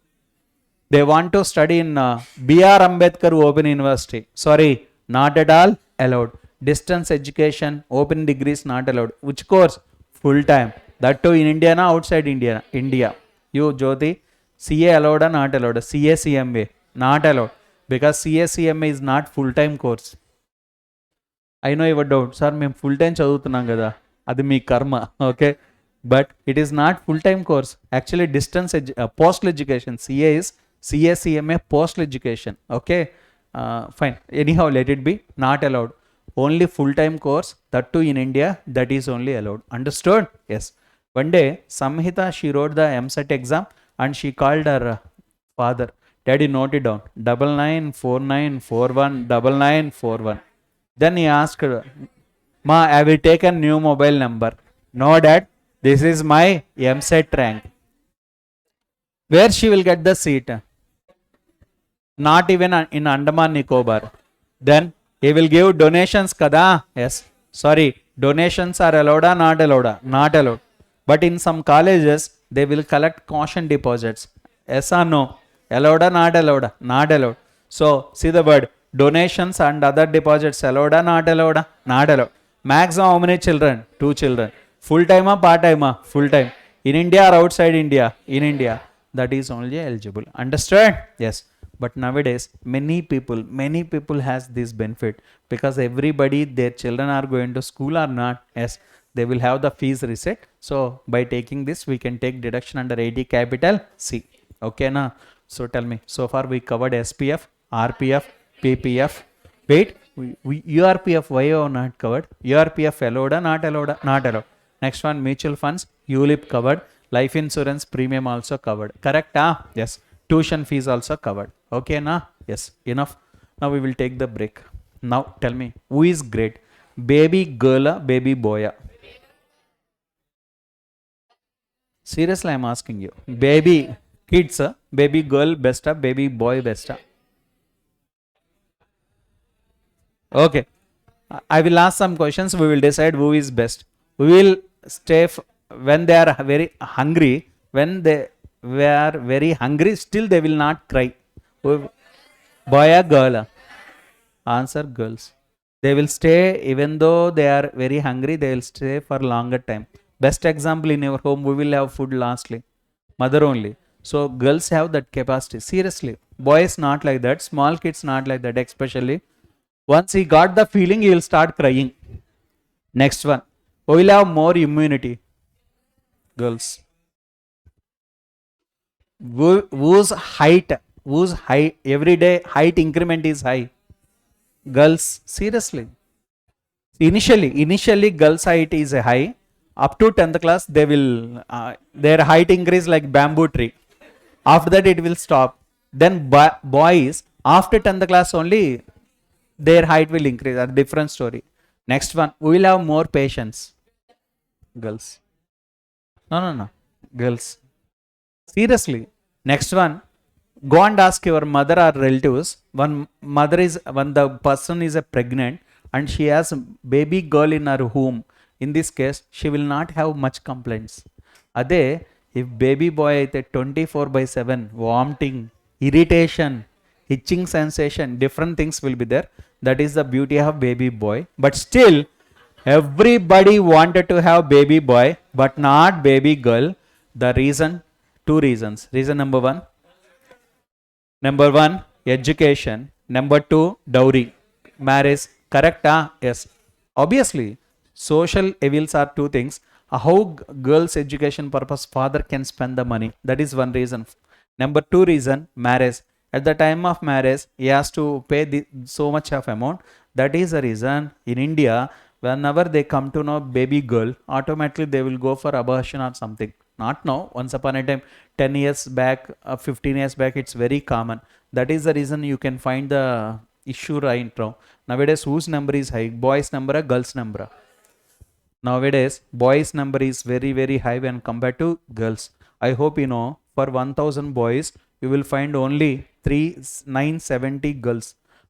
A: They want to study in B.R. Ambedkar Open University. Sorry, not at all allowed. Distance education, open degrees not allowed. Which course? Full time. That too in India or outside India? India. You, Jyoti, CA allowed or not allowed? CA CMA not allowed. Because CA CMA is not full time course. I know your doubt. Sir, మేము full time చదువుతున్నాం కదా, అది మీ కర్మ. Okay. But it is not full time course. Actually, distance postal education. CA is CA CMA postal education. Okay. Fine. Anyhow, let it be. Not allowed. Only full time course. That too in India. That is only allowed. Understood? Yes. One day, Samhita, she wrote the MSET exam and she called her father. Daddy, note it down. 9949419941. Then he asked her, Ma, I will take a new mobile number. No, Dad, this is my MSET rank. Where she will get the seat? Not even in Andaman Nicobar. Then he will give donations kada? Yes. Sorry, donations are allowed or not allowed? Not allowed. But in some colleges, they will collect caution deposits. Yes or no? Allowed or not allowed? Not allowed. So, see the word. Donations and other deposits allowed or not allowed? Not allowed. Maximum how many children? 2 children. Full time or part time? Full time. In India or outside India? In India. That is only eligible. Understand? Yes. But nowadays, many people has this benefit because everybody, their children are going to school or not. Yes. They will have the fees reset. So by taking this, we can take deduction under 80 capital C. Okay, na? So tell me, so far we covered SPF, RPF, PPF. Wait, URPF, why are not covered? URPF allowed or not allowed? Not allowed. Next one, mutual funds, ULIP covered. Life insurance premium also covered. Correct? Yes. Tuition fees also covered. Okay, na? Yes. Enough. Now we will take the break. Now tell me, who is great? Baby girl, baby boy? Seriously, I am asking you. Baby kids, baby girl best, baby boy best? Okay. I will ask some questions. We will decide who is best. We will stay when they are very hungry. When they were very hungry, still they will not cry. Boy or girl? Answer, girls. They will stay even though they are very hungry. They will stay for longer time. Best example, in your home, we will have food lastly. Mother only. So girls have that capacity. Seriously. Boys not like that. Small kids not like that. Especially once he got the feeling, he will start crying. Next one. Who will have more immunity? Girls. Whose height everyday height increment is high? Girls. Seriously. Initially girls height is high. Up to 10th class, they will their height increase like bamboo tree. After that, it will stop. Then boys, after 10th class only, their height will increase. A different story. Next one, we will have more patience. Girls. No. Girls. Seriously. Next one, go and ask your mother or relatives. When the person is pregnant and she has a baby girl in her home, in this case, she will not have much complaints. అదే if baby boy అయితే 24/7 vomiting, irritation, itching sensation, different things will be there. That is the beauty of baby boy. But still, everybody wanted to have baby boy, but not baby girl. The reason, two reasons. Reason number one, education. Number two, dowry, marriage. Correct? Yes. Obviously, social evils are two things. How girls' education purpose father can spend the money. That is one reason. Number two reason, marriage. At the time of marriage, he has to pay so much of amount. That is the reason in India, whenever they come to know baby girl, automatically they will go for abortion or something. Not now. Once upon a time, 10 years back, 15 years back, it's very common. That is the reason you can find the issue right now. Nowadays, whose number is high? Boys' number or girls' number? Nowadays, boys' number is very, very high when compared to girls. I hope you know, for 1000 boys, you will find only 970 girls.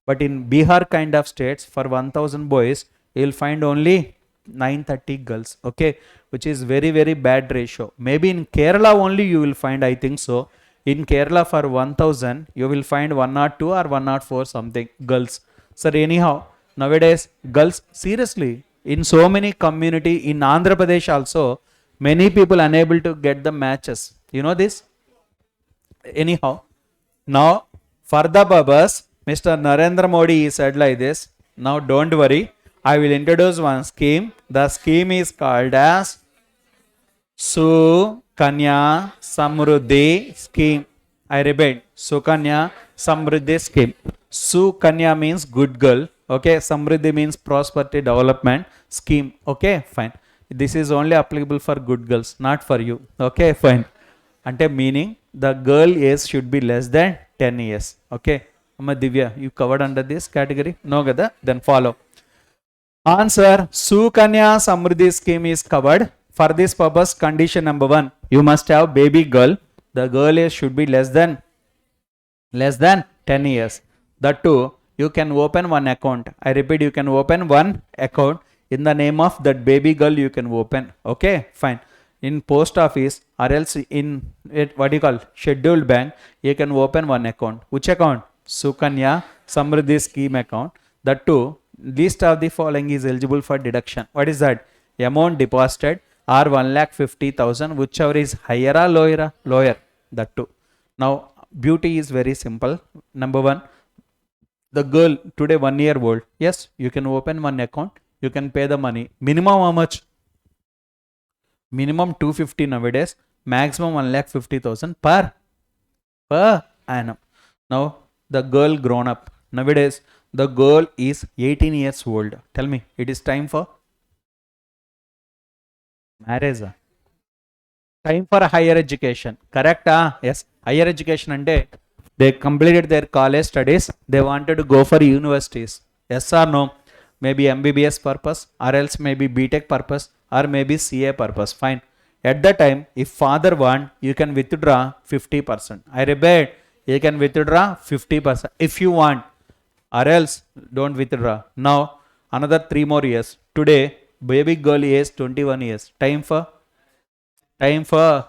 A: But in Bihar kind of states, for 1000 boys, you will find only 930 girls. Okay, which is very, very bad ratio. Maybe in Kerala only you will find, I think so. In Kerala for 1000, you will find 102 or 104 something girls. So anyhow, nowadays, girls, seriously, in so many community, in Andhra Pradesh also, many people unable to get the matches. You know this? Anyhow, now for the purpose, Mr. Narendra Modi said like this. Now don't worry, I will introduce one scheme. The scheme is called as Sukanya Samruddhi Scheme. I repeat, Sukanya Samruddhi Scheme. Sukanya means good girl. Okay, Samruddhi means prosperity development scheme. Okay, fine. This is only applicable for good girls, not for you. Okay, fine. Ante meaning the girl age should be less than 10 years. Okay, Amma Divya, you covered under this category? No gada? Then follow. Answer, Sukanya Samruddhi scheme is covered. For this purpose, condition number one, you must have baby girl. The girl age should be less than 10 years. That too, you can open one account. I repeat, you can open one account in the name of that baby girl. You can open. Okay, fine. In post office or else in what you call scheduled bank, you can open one account. Which account? Sukanya Samruddhi scheme account. That too, least of the following is eligible for deduction. What is that? Amount deposited or 1,50,000, whichever is higher or lower. That too. Now, beauty is very simple. Number one, the girl today 1 year old. Yes, you can open one account. You can pay the money. Minimum how much? Minimum 250 nowadays. Maximum 1,50,000 per annum. Now the girl grown up. Nowadays the girl is 18 years old. Tell me, it is time for marriage. Time for higher education. Correct? Yes. Higher education ante they completed their college studies. They wanted to go for universities. Yes or no? Maybe MBBS purpose or else maybe BTech purpose or maybe CA purpose. Fine. At that time, if father want, you can withdraw 50%. I repeat, you can withdraw 50% if you want, or else don't withdraw. Now, another 3 more years. Today, baby girl is 21 years. Time for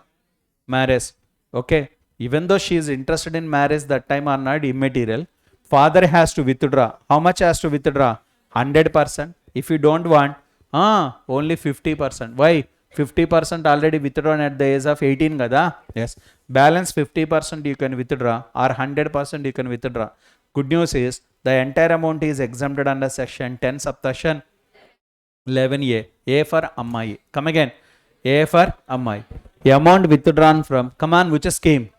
A: marriage. Okay. Even though she is interested in marriage, that time or not immaterial. Father has to withdraw. How much has to withdraw? 100%. If you don't want, only 50%. Why? 50% already withdrawn at the age of 18 kada? Yes. Balance 50% you can withdraw or 100% you can withdraw. Good news is the entire amount is exempted under section 10 subsection 11A. A for Ammai. Come again. A for Ammai. The amount withdrawn from, come on, which scheme?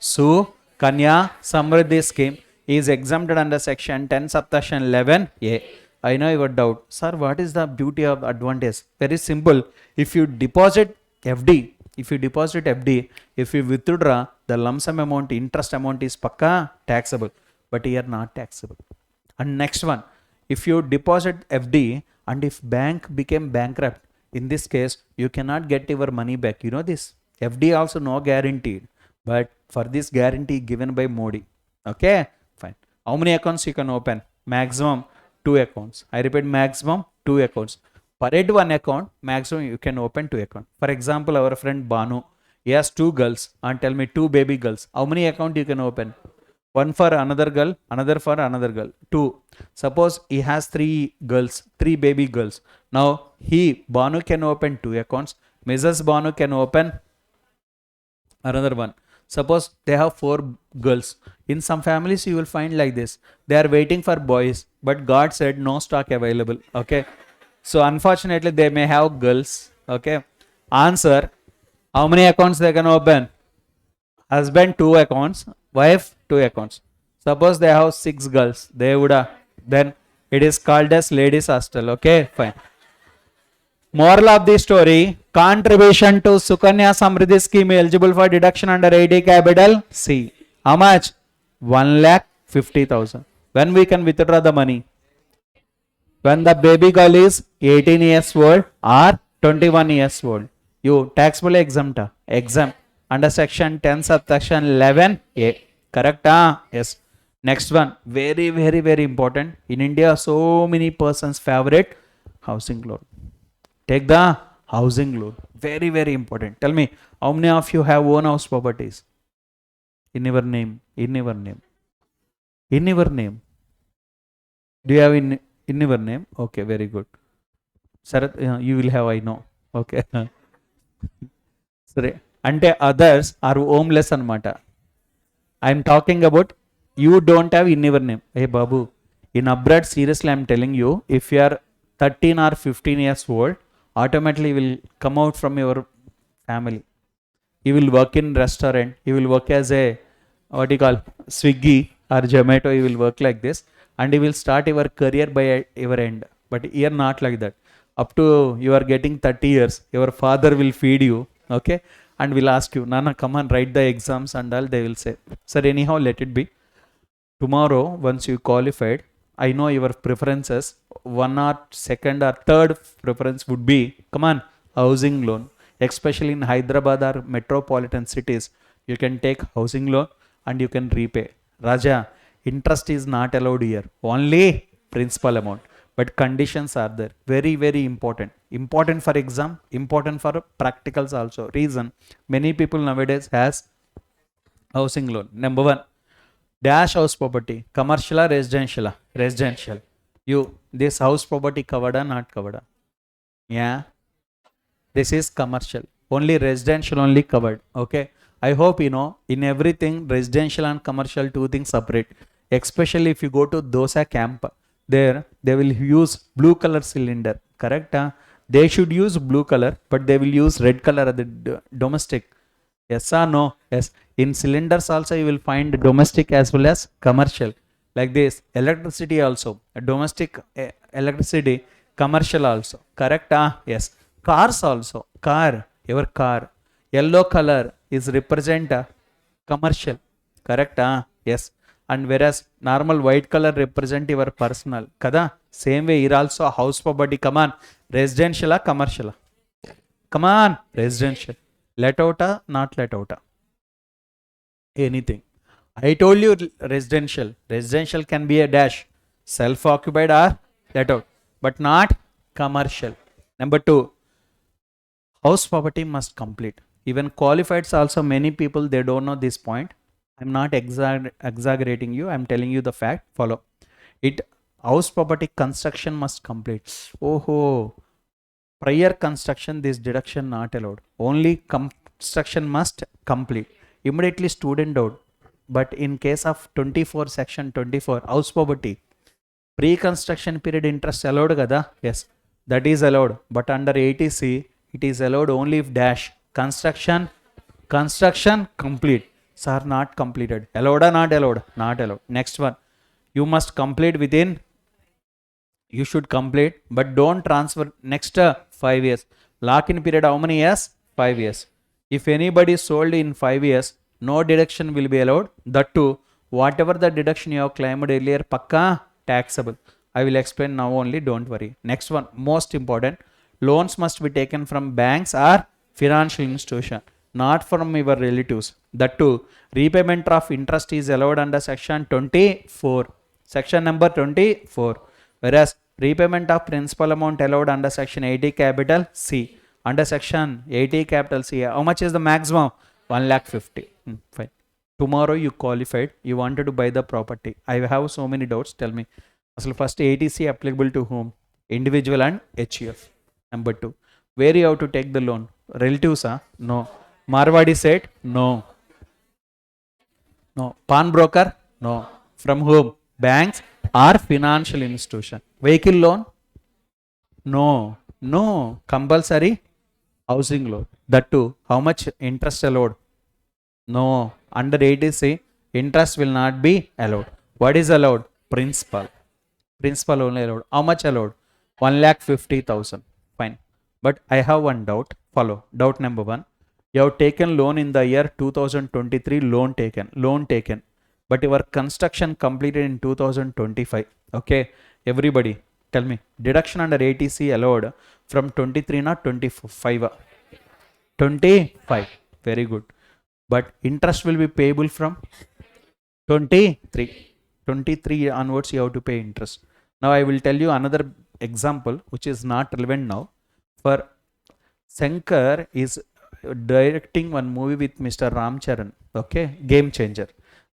A: Kanya Samruddhi scheme is exempted under section 10 subsection 11A. I know your doubt. Sir, what is the beauty of advantage? Very simple. If you deposit FD, if you withdraw, the lump sum amount, interest amount is pakka taxable. But here not taxable. And next one, if you deposit FD and if bank became bankrupt, in this case, you cannot get your money back. You know this? FD also no guaranteed. But for this guarantee given by Modi. Okay, fine. How many accounts you can open? Maximum 2 accounts. I repeat, maximum 2 accounts. Per head 1 account, maximum you can open 2 accounts. For example, our friend Banu, He has two girls. And tell me, two baby girls. How many account you can open? One for another girl, another for another girl. Two. Suppose he has three girls, three baby girls. Now Banu can open two accounts. Mrs. Banu can open another one. Suppose they have four girls. In some families, you will find like this. They are waiting for boys, but God said no stock available. Okay. So unfortunately, they may have girls. Okay. Answer: how many accounts they can open? Husband two accounts, wife two accounts. Suppose they have six girls. They would have, then it is called as ladies hostel. Okay, fine. Moral of the story: contribution to Sukanya Samriddhi scheme eligible for deduction under 80 capital C. How much? 1,50,000. When we can withdraw the money? When the baby girl is 18 years old or 21 years old. You taxable exempt? Exempt. Under section 10 subsection 11A. Correct? Yes. Next one. Very, very, very important. In India, so many persons favorite housing loan. Take the housing loan. Very, very important. Tell me, how many of you have own house properties? In your name. In your name. In your name. Do you have in your name? Okay, very good. Sarath, you will have, I know. Okay. Sorry. Ante others are homeless anamata. I am talking about you don't have in your name. Hey Babu, in abroad, seriously I am telling you, if you are 13 or 15 years old, automatically will come out from your family. You will work in restaurant, you will work as a, what you call, Swiggy or Zomato, you will work like this, and you will start your career by your end. But here not like that. Up to you are getting 30 years, your father will feed you, okay, and will ask you, Nana, come on, write the exams and all. They will say, sir, anyhow, let it be. Tomorrow, once you qualified, I know your preferences. One or second or third preference would be, come on, housing loan. Especially in Hyderabad or metropolitan cities, you can take housing loan and you can repay. Raja, interest is not allowed here. Only principal amount. But conditions are there. Very, very important. Important for exam, important for practicals also. Reason, many people nowadays has housing loan. Number one, dash house property, commercial or residential? Residential. You, this house property covered or not covered? Yeah. This is commercial. Only residential only covered. Okay. I hope you know, in everything, residential and commercial, two things separate. Especially if you go to Dosa camp, there they will use blue color cylinder. Correct? They should use blue color, but they will use red color at the domestic. Yes or no? Yes. In cylinders also you will find domestic as well as commercial. Like this. Electricity also. Domestic electricity, commercial also. Correct? Yes. Cars also. Car. Your car. Yellow color is represent commercial. Correct? Yes. And whereas normal white color represent your personal. Kada? Same way here also house property. Come on. Residential, commercial? Come on. Residential. Let out, not let out? Anything. I told you residential. Residential can be a dash. Self-occupied or let out. But not commercial. Number two, house property must complete. Even qualifieds also, many people, they don't know this point. I'm not exaggerating you. I'm telling you the fact. Follow. It, house property construction must complete. Oh, prior construction, this deduction not allowed. Only construction must complete. Immediately student out. But in case of 24, section 24, house property, pre-construction period interest allowed kada? Yes, that is allowed. But under 80C, it is allowed only if dash. Construction complete. Sir, not completed. Allowed or not allowed? Not allowed. Next one. You must complete within, you should complete, but don't transfer next 5 years. Lock-in period how many years? 5 years. If anybody sold in 5 years, no deduction will be allowed. That too, whatever the deduction you have claimed earlier, pakka taxable. I will explain now only, don't worry. Next one, most important. Loans must be taken from banks or financial institution, not from your relatives. That too, repayment of interest is allowed under section 24. Section number 24. Whereas repayment of principal amount allowed under section 80 capital C. Under section 80 capital C, how much is the maximum? 1,50,000. Fine. Tomorrow you qualified, you wanted to buy the property. I have so many doubts. Tell me. So first, ATC applicable to whom? Individual and HUF. Number 2, where you have to take the loan? Relatives, no. Marwadi said, no. No. Pawn broker? No. From whom? Banks or financial institution. Vehicle loan? No. No. Compulsory housing loan. That too. How much interest allowed? No. Under ATC, interest will not be allowed. What is allowed? Principal. Principal only allowed. How much allowed? 1,50,000. Fine. But I have one doubt. Follow. Doubt number 1. You have taken loan in the year 2023. Loan taken. But your construction completed in 2025. Okay. Everybody, tell me. Deduction under ATC allowed from 23 not 25. 25. Very good. But interest will be payable from 23. 23 onwards you have to pay interest. Now I will tell you another example which is not relevant now. For Shankar is directing one movie with Mr. Ram Charan. Okay, Game Changer.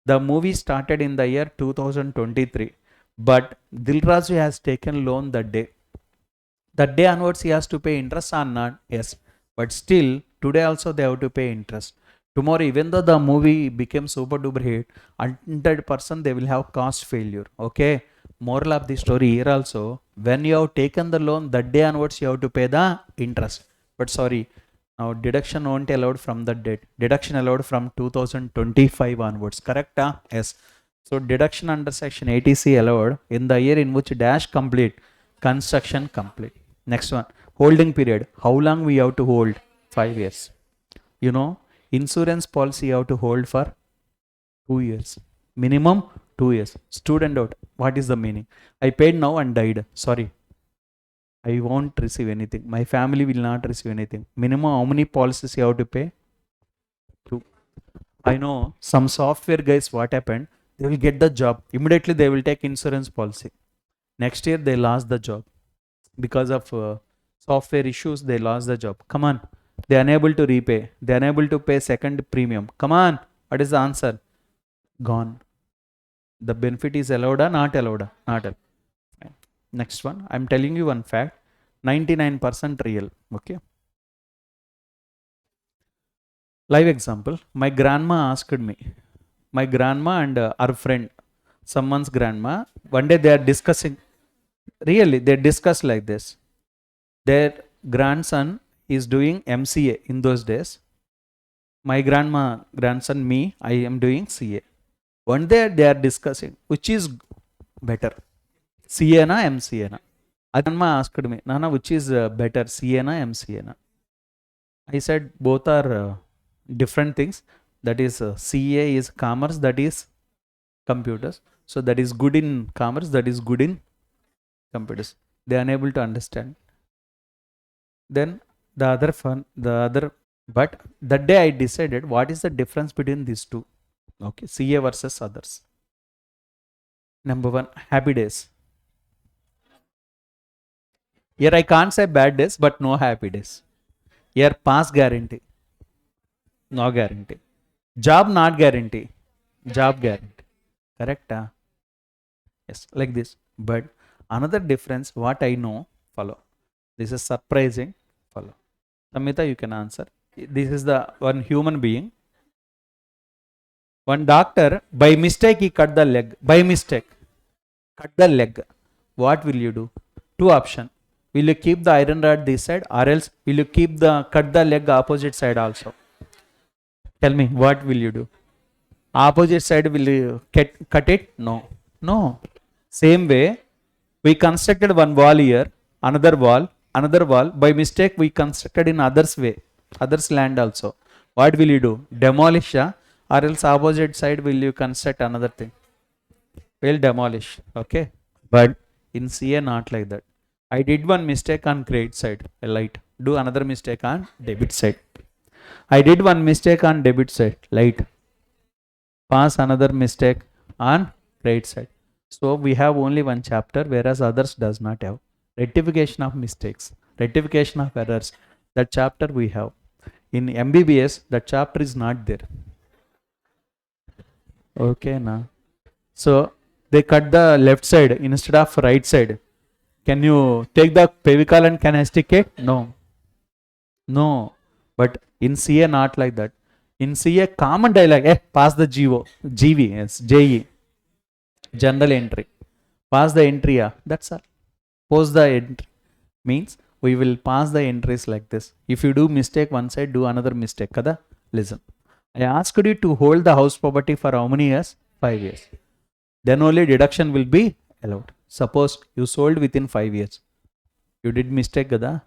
A: The movie started in the year 2023, but Dilraju has taken loan that day. That day onwards he has to pay interest or not? Yes. But still today also they have to pay interest. Tomorrow, even though the movie became super duper hit, 100% they will have cost failure. Okay. Moral of the story here also, when you have taken the loan, that day onwards you have to pay the interest. But sorry, now deduction won't allowed from the date. Deduction allowed from 2025 onwards. Correct? Yes. So deduction under section ATC allowed in the year in which dash complete, construction complete. Next one, holding period. How long we have to hold? 5 years. You know, insurance policy you have to hold for 2 years. Minimum 2 years. Student out. What is the meaning? I paid now and died. Sorry. I won't receive anything. My family will not receive anything. Minimum how many policies you have to pay? 2. I know some software guys, what happened? They will get the job. Immediately they will take insurance policy. Next year they lost the job. Because of software issues, they lost the job. Come on. They are unable to repay. They are unable to pay second premium. Come on. What is the answer? Gone. The benefit is allowed or not allowed? Not allowed. Fine. Next one. I am telling you one fact. 99% real. Okay. Live example. My grandma asked me. My grandma and her friend, someone's grandma, one day they are discussing. Really, they discuss like this. Their grandson is doing MCA in those days. My grandson, me, I am doing CA. One day they are discussing which is better, CA na MCA na. Grandma asked me, Nana, which is better, CA na MCA na? I said both are different things. That is CA is commerce, that is computers. So that is good in commerce, that is good in computers. They are unable to understand. Then but that day I decided what is the difference between these two. Okay, CA versus others. Number 1, happy days. Here I can't say bad days, but no happy days. Here pass guarantee, no guarantee. Job not guarantee, job guarantee. Correct? Yes, like this. But another difference, what I know, follow. This is surprising. Follow. Samita, you can answer. This is the one human being. One doctor, by mistake, he cut the leg. By mistake, cut the leg. What will you do? 2 options. Will you keep the iron rod this side, or else will you cut the leg opposite side also? Tell me, what will you do? Opposite side, will you cut it? No. No. Same way, we constructed one wall here, another wall. By mistake, we constructed in others way, others land also. What will you do? Demolish, or else opposite side will you construct another thing? Will demolish. Okay. But in CA, not like that. I did one mistake on credit side, a light. Do another mistake on debit side. I did one mistake on debit side, light. Pass another mistake on credit side. So we have only one chapter, whereas others does not have. Rectification of mistakes, rectification of errors. That chapter we have. In MBBS, that chapter is not there. Okay, na. So they cut the left side instead of right side. Can you take the Pevicol and can I stick it? No. No. But in CA, not like that. In CA, common dialogue, pass the GV, yes, JE, general entry. Pass the entry, that's all. Post the entry. Means we will pass the entries like this. If you do mistake one side, do another mistake. Kada? Listen. I asked you to hold the house property for how many years? 5 years. Then only deduction will be allowed. Suppose you sold within 5 years. You did mistake, kada?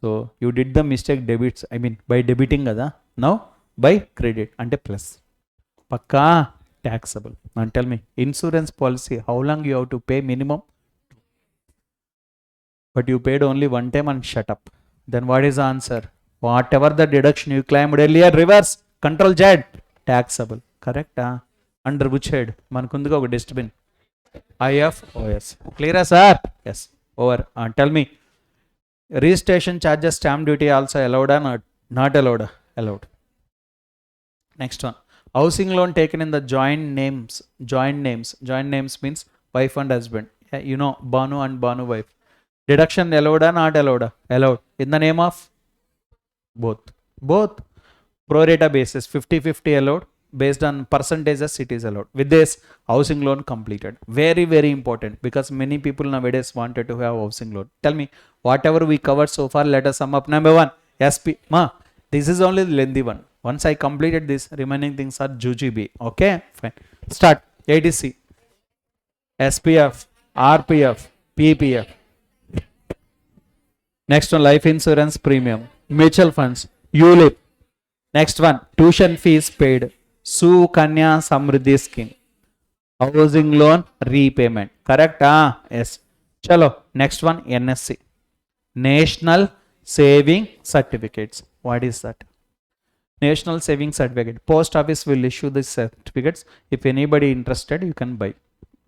A: So you did the mistake debits, by debiting, kada? Now by credit, ante plus. Pakka taxable. Now tell me, insurance policy, how long you have to pay minimum? But you paid only one time and shut up. Then what is the answer? Whatever the deduction you claimed earlier, reverse, control Z, taxable. Correct? Under which head? Mankunduga oka dustbin. IFOS. Clear, sir? Yes. Over. Tell me, registration charges, stamp duty also allowed or not allowed? Allowed. Next one. Housing loan taken in the joint names. Joint names means wife and husband. You know, Banu and Banu wife. Deduction allowed or not allowed? Allowed. In the name of? Both. Both. Pro rata basis, 50-50 allowed. Based on percentages, it is allowed. With this, housing loan completed. Very, very important, because many people nowadays wanted to have housing loan. Tell me, whatever we covered so far, let us sum up. Number one, SP. This is only the lengthy one. Once I completed this, remaining things are jujube. Okay, fine. Start. ADC, SPF, RPF, PPF. Next one, life insurance premium, mutual funds, ULIP. Next one, tuition fees paid, Sukanya Samriddhi scheme, housing loan repayment. Correct? Yes. Chalo. Next one, NSC, National Saving Certificates. What is that? National Saving Certificate. Post office will issue these certificates. If anybody interested, you can buy.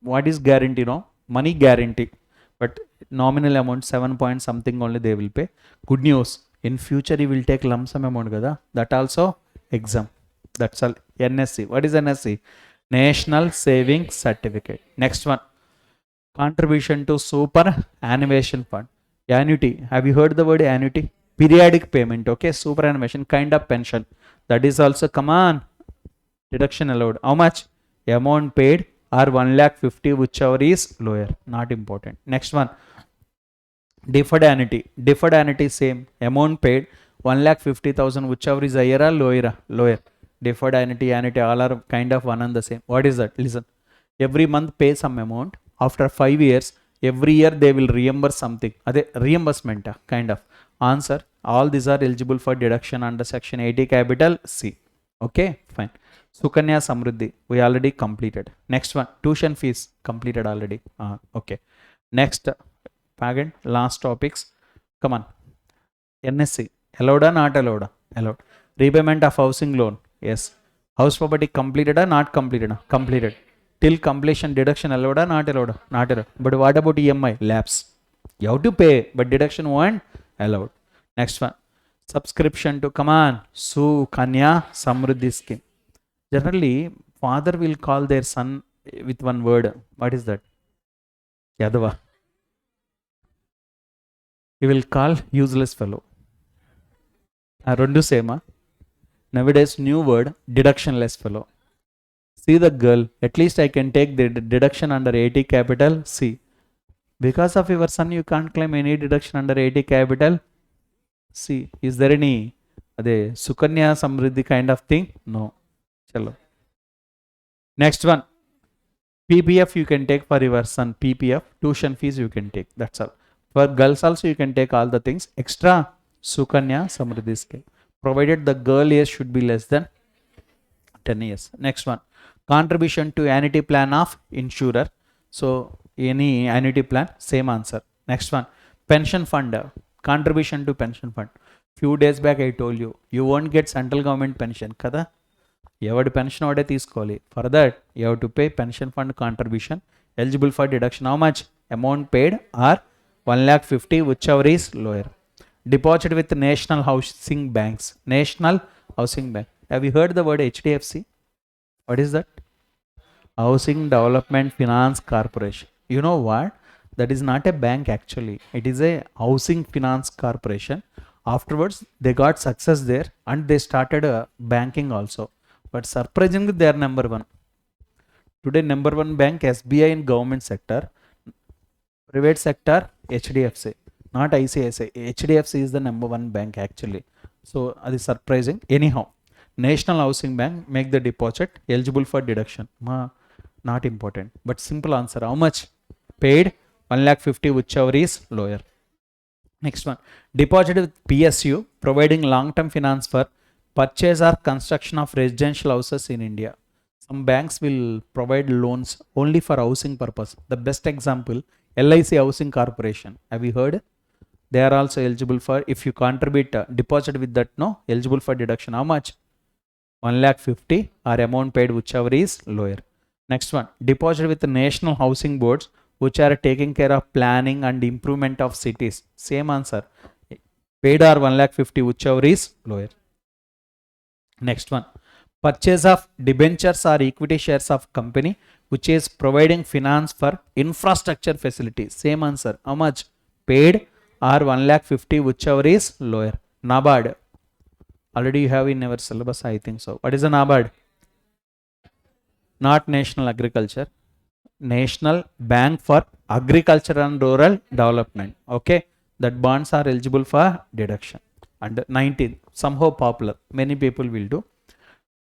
A: What is guarantee? No, money guarantee, but nominal amount 7 point something only they will pay. Good news, in future you will take lump sum amount, kada? That also exam. That's all. NSC. What is NSC? National Saving Certificate. Next one, contribution to superannuation fund. Annuity. Have you heard the word annuity? Periodic payment. Okay, superannuation, kind of pension. That is also, come on, deduction allowed. How much? Amount paid or 1,50,000, whichever is lower. Not important. Next one, deferred annuity. Deferred annuity, same. Amount paid 1,50,000, whichever is higher or lower. Lower. Deferred annuity, all are kind of one and the same. What is that? Listen. Every month pay some amount. After 5 years, every year they will reimburse something. Reimbursement, kind of. Answer, all these are eligible for deduction under section 80 capital C. Okay, fine. Sukanya Samriddhi, we already completed. Next one, tuition fees, completed already. Okay. Next, pageant, last topics. Come on. NSC, allowed or not allowed? Allowed. Repayment of housing loan, yes. House property completed or not completed? Completed. Till completion, deduction allowed or not allowed? Not allowed. But what about EMI? Lapse. You have to pay, but deduction won't allowed. Next one, subscription to, come on, Sukanya Samriddhi scheme. Generally, father will call their son with one word. What is that? Yadava. He will call useless fellow. Rendu same. Nowadays, new word, deductionless fellow. See the girl, at least I can take the deduction under 80 capital C. Because of your son, you can't claim any deduction under 80 capital C. Is there any Sukanya Samriddhi kind of thing? No. Chalo. Next one, PPF you can take for your son. PPF, tuition fees you can take. That's all. For girls also you can take all the things. Extra Sukanya Samriddhi scheme. Provided the girl age should be less than 10 years. Next one, contribution to annuity plan of insurer. So any annuity plan, same answer. Next one, pension fund, contribution to pension fund. Few days back I told you, you won't get central government pension, kada? Evadi pension ode teesukovali. For that, you have to pay pension fund contribution. Eligible for deduction, how much? Amount paid or 1,50,000, whichever is lower. Deposit with national housing banks. National housing bank. Have you heard the word HDFC? What is that? Housing Development Finance Corporation. You know what? That is not a bank actually. It is a housing finance corporation. Afterwards, they got success there and they started banking also. But surprisingly, they are number one. Today, number one bank SBI in government sector. Private sector HDFC. Not ICICI. HDFC is the number one bank actually. So, that is surprising. Anyhow, National Housing Bank make the deposit eligible for deduction. Not important, but simple answer. How much? Paid 1,50,000, whichever is lower. Next one, deposit with PSU, providing long-term finance for purchase or construction of residential houses in India. Some banks will provide loans only for housing purpose. The best example, LIC Housing Corporation. Have you heard? They are also eligible for, if you contribute deposit with that, no, eligible for deduction. How much? 1,50,000 or amount paid, whichever is lower. Next one, deposit with the national housing boards which are taking care of planning and improvement of cities. Same answer. Paid or 1,50,000, whichever is lower. Next one, purchase of debentures or equity shares of company which is providing finance for infrastructure facilities. Same answer. How much? Paid or 1,50,000, whichever is lower. NABARD. Already you have in our syllabus, I think so. What is the NABARD? Not National Agriculture. National Bank for Agriculture and Rural Development. Okay. That bonds are eligible for deduction. And 19, somehow popular. Many people will do.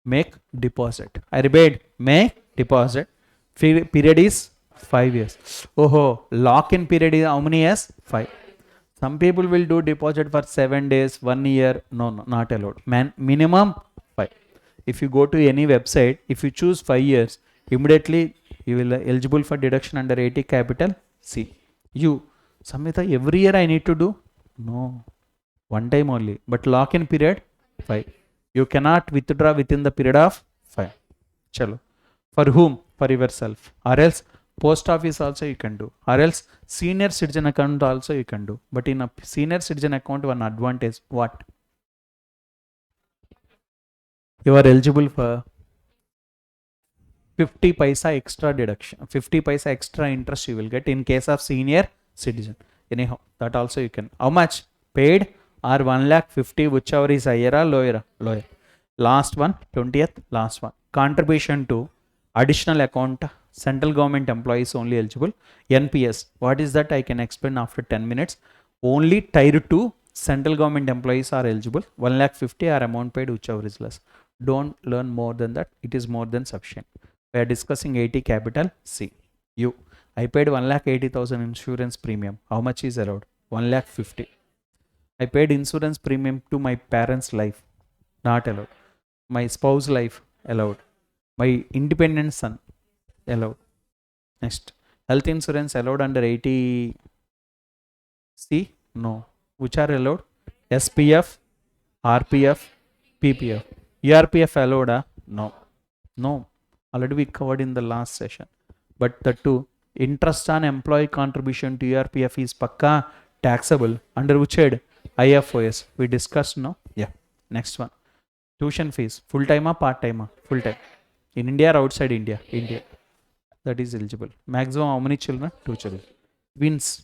A: Make deposit. I repeat, make deposit. Period is 5 years. Oh, lock-in period is how many years? 5. Some people will do deposit for 7 days, 1 year. No, not allowed. Minimum 5. If you go to any website, if you choose 5 years, immediately you will eligible for deduction under 80 capital C. You, Samhita, every year I need to do? No. One time only. But lock-in period 5. You cannot withdraw within the period of 5. Chalo. For whom? For yourself. Or else post office also you can do. Or else senior citizen account also you can do. But in a senior citizen account, one advantage, what? You are eligible for 50 paisa extra deduction. 50 paisa extra interest you will get in case of senior citizen. Anyhow, that also you can. How much? Paid or 1,50,000, whichever is higher or lower? Lower. Last one, 20th, last one. Contribution to additional account, central government employees only eligible. NPS. What is that? I can explain after 10 minutes. Only tier 2 central government employees are eligible. 1,50,000 or amount paid, whichever is less. Don't learn more than that. It is more than sufficient. We are discussing 80 capital C. You. I paid 1,80,000 insurance premium. How much is allowed? 1,50,000. I paid insurance premium to my parents' life. Not allowed. My spouse life allowed. My independent son allowed. Next. Health insurance allowed under 80 C? No. Which are allowed? SPF, RPF, PPF. ERPF allowed? No. No. Already we covered in the last session. But the two, interest on employee contribution to ERPF is pakka taxable. Under which head? IFOS. We discussed, no? Yeah. Next one. Tuition fees. Full time or part time? Full time. In India or outside India? India. That is eligible. Maximum how many children? 2 children. Twins.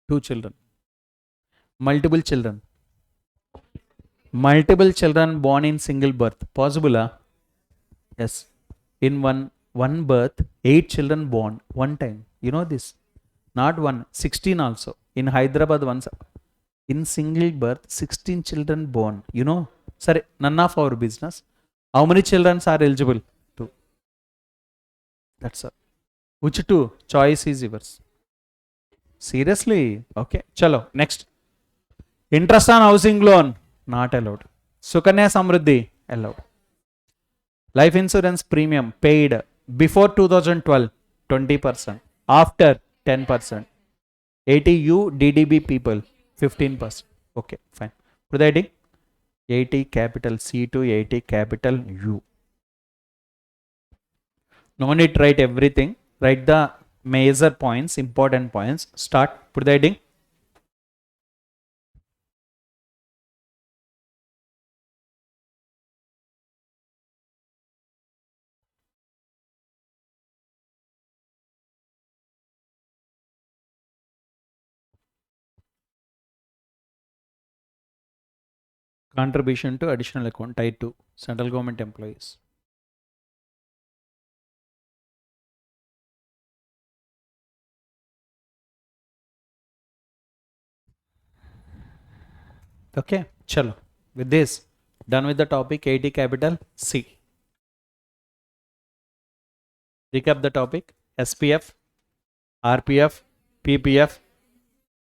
A: 2 children. Multiple children. Multiple children born in single birth. Possible? Yes. In one birth, 8 children born. One time. You know this? Not one. 16 also. In Hyderabad once. In single birth, 16 children born. You know? Sorry, none of our business. How many children are eligible? 2. That's all. Which 2? Choice is yours. Seriously? Okay. Chalo. Next. Interest on housing loan. Not allowed. Sukanya Samruddhi. Allowed. Life insurance premium paid before 2012. 20%. After 10%. 80 U DDB people. 15%. Okay. Fine. Put the heading. 80 capital C to 80 capital U. No need to write everything. Write the major points, important points. Start. Put the heading. Contribution to additional account tied to central government employees. Okay, chalo. With this, done with the topic 80 capital C. Recap the topic: SPF, RPF, PPF,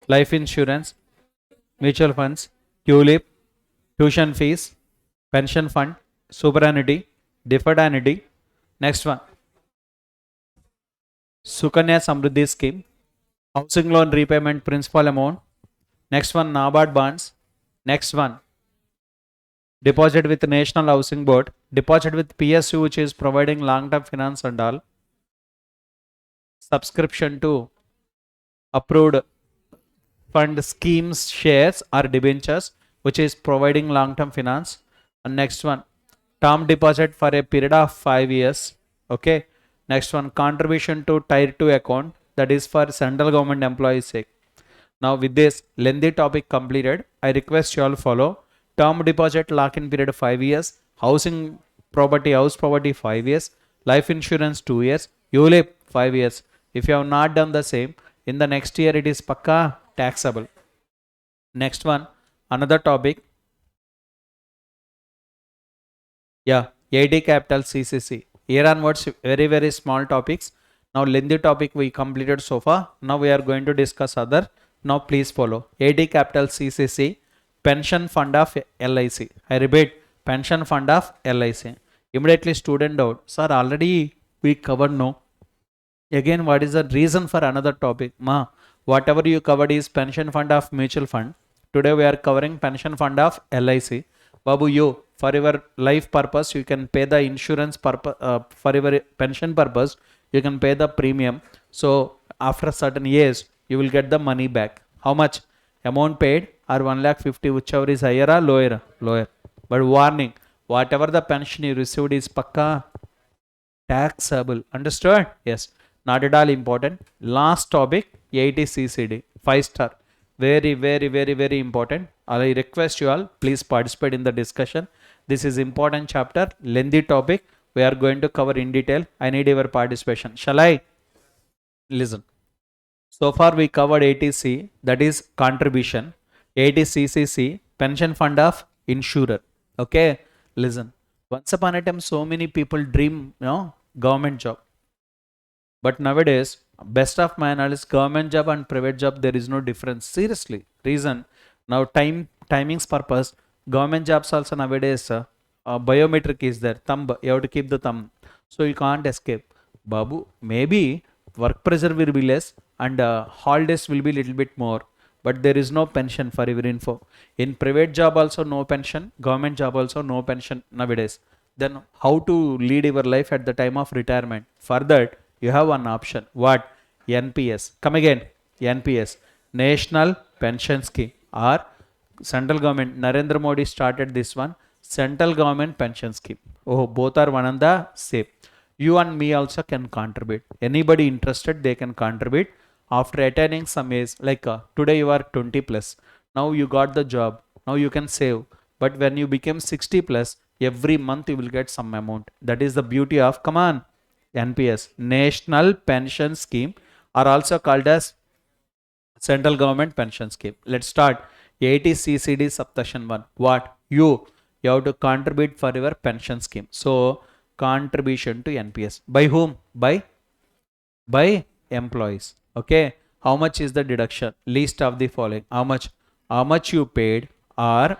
A: life insurance, mutual funds, tulip, tuition fees, pension fund, superannuity, deferred annuity. Next one, Sukanya Samriddhi scheme, housing loan repayment principal amount. Next one, NABARD bonds. Next one, deposit with National Housing Board, deposit with PSU, which is providing long-term finance and all, subscription to approved fund schemes, shares or debentures, which is providing long-term finance. And next one, term deposit for a period of 5 years. Okay. Next one, contribution to tier 2 account, that is for central government employees sake. Now with this lengthy topic completed, I request you all follow term deposit lock-in period 5 years, housing property, house property 5 years, life insurance 2 years, ULIP 5 years. If you have not done the same, in the next year it is pakka taxable. Next one, another topic. Yeah, AD capital CCC. Here onwards, very small topics. Now lengthy topic we completed so far. Now we are going to discuss other. Now please follow. AD capital CCC, pension fund of LIC. I repeat, pension fund of LIC. Immediately student doubt. Sir, already we covered no. Again, what is the reason for another topic? Ma, whatever you covered is pension fund of mutual fund. Today we are covering pension fund of LIC. Babu, you for your life purpose you can pay the insurance purpose, for your pension purpose you can pay the premium. So after certain years you will get the money back. How much amount paid? Or 1,50,000, whichever is higher or lower. But warning, whatever the pension you received is pakka taxable. Understood? Yes. Not at all important. Last topic, 80 CCD, 5 star. Very important. I request you all, please participate in the discussion. This is important chapter, lengthy topic. We are going to cover in detail. I need your participation. Shall I? Listen. So far we covered 80C, that is contribution. 80CCC, pension fund of insurer. Okay, listen. Once upon a time, so many people dream, government job. But nowadays, best of my knowledge, government job and private job, there is no difference. Seriously. Reason, now timings purpose, government jobs also nowadays, biometric is there. Thumb, you have to keep the thumb. So you can't escape. Babu, maybe work pressure will be less and holidays will be little bit more. But there is no pension for your info. In private job also no pension, government job also no pension nowadays. Then how to lead your life at the time of retirement? For that, you have one option. What? NPS. Come again. NPS. National Pension Scheme or central government. Narendra Modi started this one. Central government pension scheme. Oh, both are one and the same. You and me also can contribute. Anybody interested, they can contribute. After attaining some age, like today you are 20 plus. Now you got the job. Now you can save. But when you become 60 plus, every month you will get some amount. That is the beauty of, come on, NPS, National Pension Scheme, are also called as Central Government Pension Scheme. Let's start. 80 CCD subsection 1. What? You have to contribute for your pension scheme. So, contribution to NPS. By whom? By employees. Okay. How much is the deduction? List of the following. How much? How much you paid or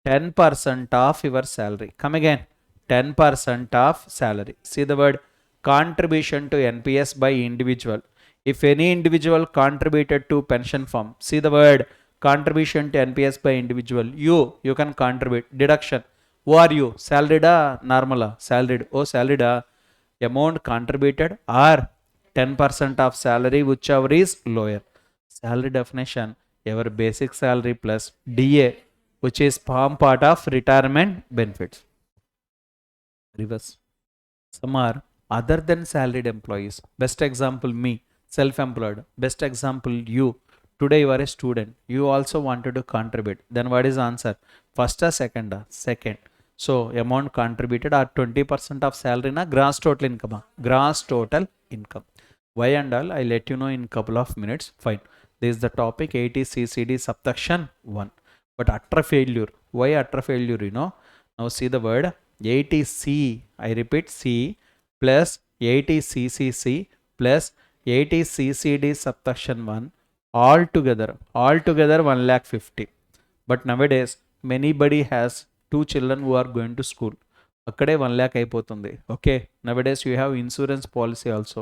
A: 10% of your salary. Come again. 10% of salary. See the word contribution to NPS by individual. If any individual contributed to pension fund, see the word contribution to NPS by individual. You can contribute. Deduction. Who are you? Salaried or normal? Salaried. Oh, salaried. Amount contributed or 10% of salary, whichever is lower. Salary definition, your basic salary plus DA, which is form part of retirement benefits. Reverse. Some are other than salaried employees. Best example, me, self-employed. Best example, you. Today you are a student. You also wanted to contribute. Then what is the answer? First or second? Second. So amount contributed are 20% of salary na gross total income. Gross total income. Why and all I let you know in couple of minutes. Fine. This is the topic 80 CCD subsection 1. But utter failure. Why utter failure? You know. Now see the word 80C. I repeat C plus 80 CCC plus 80 CCD subsection 1 altogether 1,50,000. But nowadays anybody has two children who are going to school. అక్కడే 1 lakh అయిపోతుంది. Okay, nowadays you have insurance policy also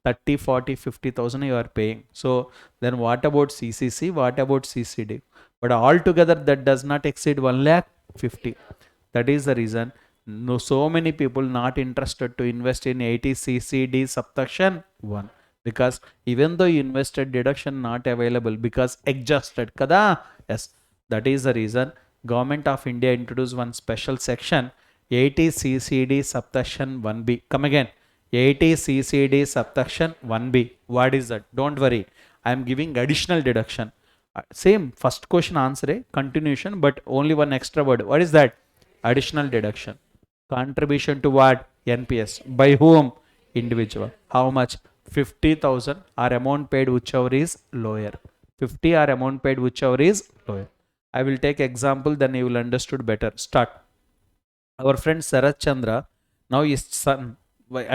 A: 30, 40, 50,000 you are paying. So then what about CCC, what about CCD? But altogether that does not exceed 1,50,000. That is the reason no, so many people not interested to invest in 80 CCD subsection 1, because even though you invested, deduction not available because adjusted kada. Yes, that is the reason government of India introduced one special section 80 CCD subsection 1B. Come again, 80 CCD subsection 1B. What is that? Don't worry, I am giving additional deduction. Same first question answer continuation, but only one extra word. What is that? Additional deduction. Contribution to what? NPS. By whom? Individual. How much? 50,000 or amount paid whichever is lower. 50 or amount paid whichever is lower. I will take example, then you will understood better. Start. Our friend Sarath Chandra, now his son,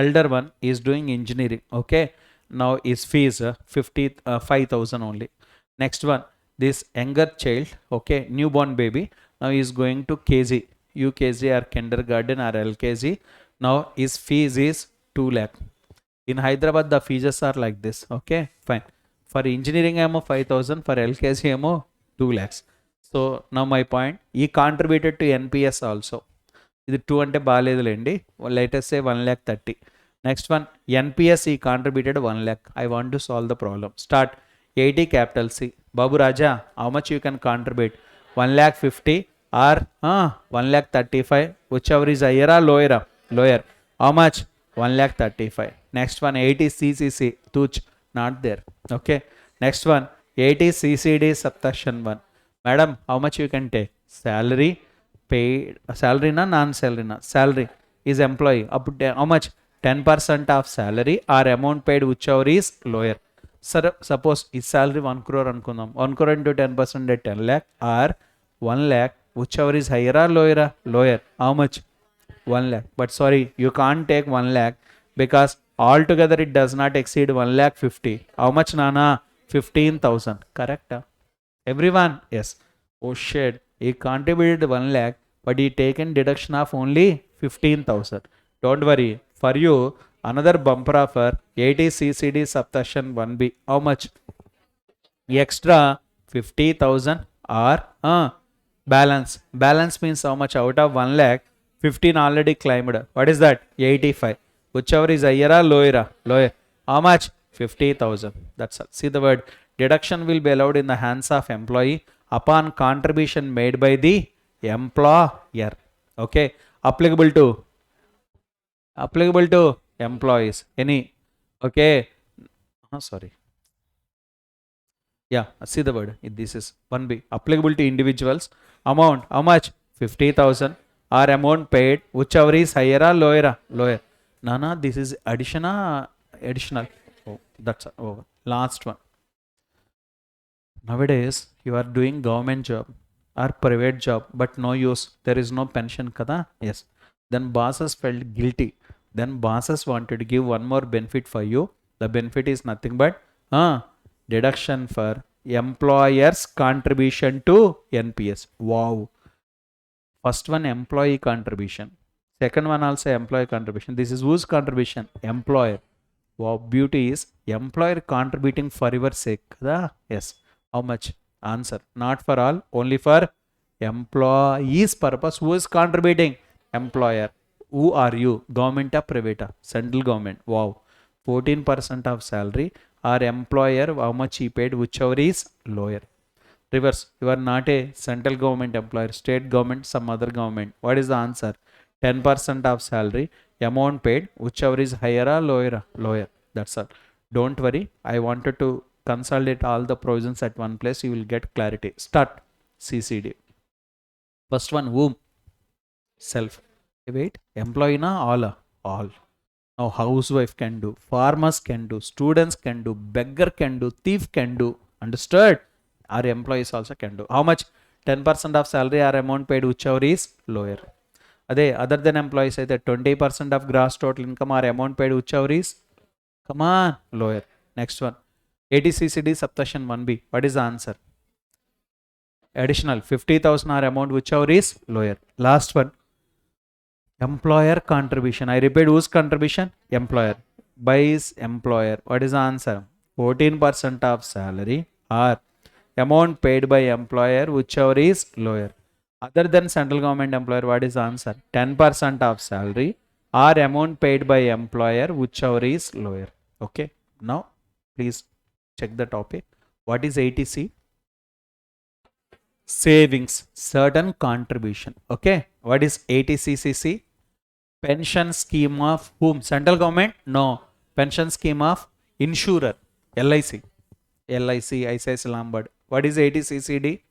A: elder one, is doing engineering. Okay, now his fees 5,000 only. Next one, this younger child, okay, newborn baby, now he is going to KG, UKG or kindergarten or LKG. Now his fees is 2 lakh. In Hyderabad the fees are like this. Okay, fine. For engineering emo 5,000, for LKG emo 2 lakhs. So now my point, he contributed to NPS also. ఇది 2 అంటే బాగాలేదులేండి. Latest say 1,30,000. Next one NPS ఈ contributed 1 lakh. I want to solve the problem. Start. 80 capital C. Babu Raja, how much you can contribute? 1,50,000 or 1,35,000. Whichever is హయ్యరా లోయరా? Lower. How much? 1,35,000. Next one 80 CCC. తూచ్ not there. Okay, next one 80 CCD subsection 1. Madam, how much you can take? Salary paid, salary na non salary na? Salary is employee. Up to how much? 10% of salary or amount paid whichever is lower. Sir, suppose is salary 1 crore ankundam. 1 crore into 10% at 10 lakh or 1 lakh, whichever is higher or lower? Lower. How much? 1 lakh. But sorry, you can't take 1 lakh because altogether it does not exceed 1,50,000. How much nana? 15,000. Correct? Everyone? Yes. Oh shit, he contributed 1 lakh, but he taken deduction of only 15,000. Don't worry, for you another bumper offer 80 CCD subsection 1B. How much? Extra 50,000 or balance. Balance means how much? Out of 1 lakh, 15 already claimed. What is that? 85. Whichever is higher or lower? Lower. How much? 50,000. That's all. See the word. Deduction will be allowed in the hands of employee upon contribution made by the employer. Okay, applicable to employees. Any? Okay, sorry. Yeah, see the word. This is 1B. Applicable to individuals. Amount, how much? 50,000 or amount paid whichever is higher or lower? Lower. Nana, this is additional. Oh, that's over. Last one. Nowadays you are doing government job or private job, but no use, there is no pension kada. Yes, then bosses felt guilty. Then bosses wanted to give one more benefit for you. The benefit is nothing but deduction for employer's contribution to NPS. Wow. First one employee contribution, second one also employee contribution. This is whose contribution? Employer. Wow, beauty is employer contributing for your sake kada. Yes. How much? Answer, not for all, only for employees purpose. Who is contributing? Employer. Who are you? Government or private? Central government. Wow. 14% of salary or employer, how much he paid whichever is lower. Reverse, you are not a central government employer, state government, some other government. What is the answer? 10% of salary, amount paid whichever is higher or lower? Lower. That's all. Don't worry, I wanted to consolidate all the provisions at one place, you will get clarity. Start CCD. First one, whom? Self. Wait, employee na all? All. Now housewife can do, farmers can do, students can do, beggar can do, thief can do. Understood? Our employees also can do. How much? 10% of salary or amount paid whichever is lower. Other than employees, say that 20% of gross total income or amount paid whichever is, come on, lower. Next one. ATCCD subsection 1B. What is the answer? Additional 50,000 or amount whichever is lower. Last one. Employer contribution. I repeat, whose contribution? Employer. Buys employer. What is the answer? 14% of salary or amount paid by employer whichever is lower. Other than central government employer, what is the answer? 10% of salary or amount paid by employer whichever is lower. Okay. Now, please check the topic. What is ATC? Savings, certain contribution. Okay. What is ATCCC? Pension scheme of whom? Central government? No. Pension scheme of insurer. LIC. ICICI Lombard. What is ATCCD?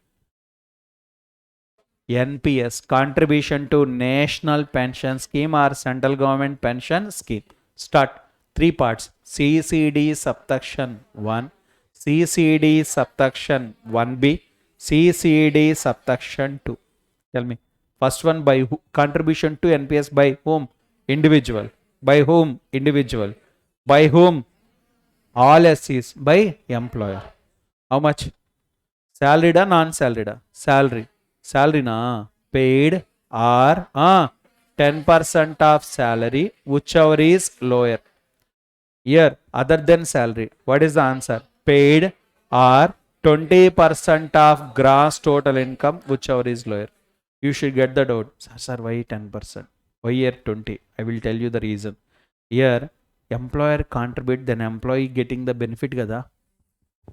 A: NPS. Contribution to National Pension Scheme or Central Government Pension Scheme. Start. 3 parts. CCD subsection 1. CCD subsection 1B. CCD subsection 2. Tell me. First one, by who? Contribution to NPS by whom? Individual. By whom? Individual. By whom? All SCs. By employer. How much? Salaried or non-salaried? Salary. Salary na? Paid or 10% of salary whichever is lower. Here, other than salary. What is the answer? Paid or 20% of gross total income whichever is lower. You should get the doubt. Sir, why 10%? Why here 20? I will tell you the reason. Here, employer contribute, then employee getting the benefit kada.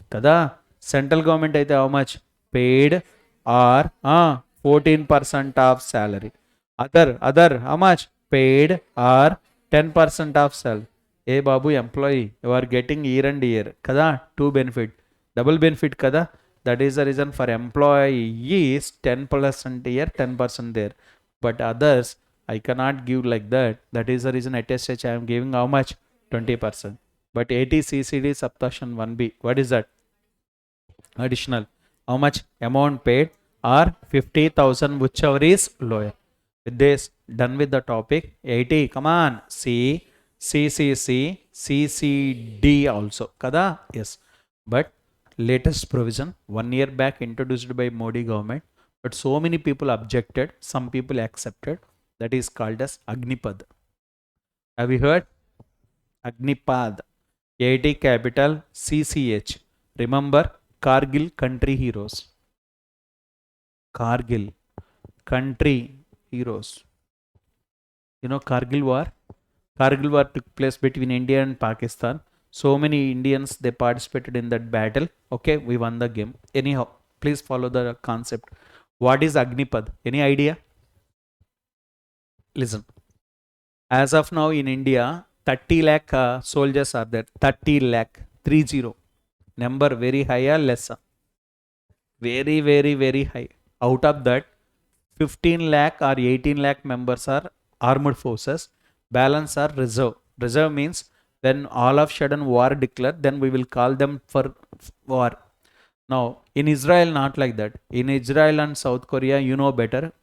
A: Kada. Central government aithe how much? Paid or 14% of salary. Other how much? Paid or 10% of salary. Hey babu, employee, you are getting year and year. Kada? 2 benefit. Double benefit kada? That is the reason for employee is 10% here, 10% there. But others, I cannot give like that. That is the reason at SH I am giving how much? 20%. But ATCCD subsection 1B, what is that? Additional. How much? Amount paid or 50,000 whichever is lower. With this, done with the topic. 80, come on. C, CCC, CCD also. Kada? Yes. But latest provision 1 year back introduced by Modi government, but so many people objected, some people accepted. That is called as Agnipad. Have you heard? Agnipad. AT capital CCH. Remember Kargil country heroes. Kargil country heroes. You know Kargil war? Kargil war took place between India and Pakistan. So many Indians, they participated in that battle. Okay, we won the game. Anyhow, please follow the concept. What is Agnipad? Any idea? Listen. As of now in India, 30 lakh soldiers are there. 30 lakh. 30. Number very high or less? Very, very, very high. Out of that, 15 lakh or 18 lakh members are armed forces. Balance are reserve. Reserve means when all of sudden war declared, then we will call them for war. Now, in Israel, not like that. In Israel and South Korea, you know better.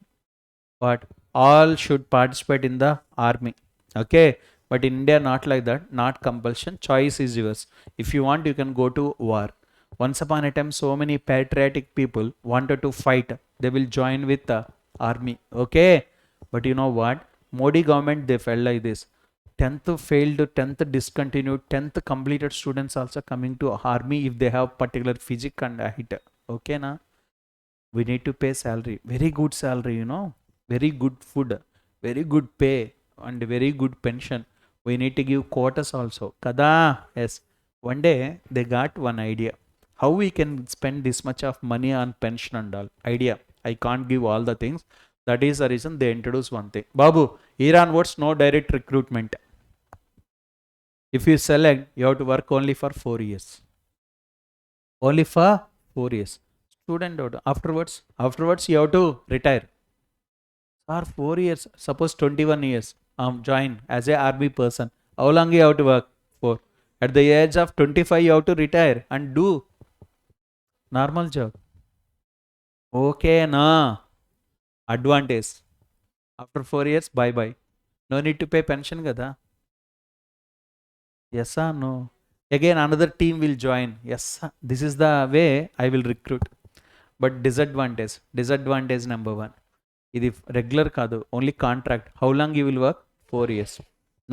A: But all should participate in the army. Okay. But in India, not like that. Not compulsion. Choice is yours. If you want, you can go to war. Once upon a time, so many patriotic people wanted to fight. They will join with the army. Okay. But you know what? Modi government, they felt like this. 10th failed, 10th discontinued, 10th completed students also coming to army if they have particular physique and height. Okay, na? We need to pay salary. Very good salary, you know. Very good food. Very good pay. And very good pension. We need to give quotas also. Kada? Yes. One day, they got one idea. How we can spend this much of money on pension and all. Idea. I can't give all the things. That is the reason they introduced one thing. Babu, here onwards, no direct recruitment. If you select, you have to work only for 4 years. Only for 4 years. Student out. Afterwards you have to retire. For 4 years, suppose 21 years, join as a army person. How long you have to work for? At the age of 25, you have to retire and do normal job. Okay, na advantage. After 4 years, bye bye. No need to pay pension, gada. Yes or no? Again, another team will join. Yes, sir. This is the way I will recruit. But disadvantage number one. ఇది regular కాదు, only contract. How long you will work? 4 years,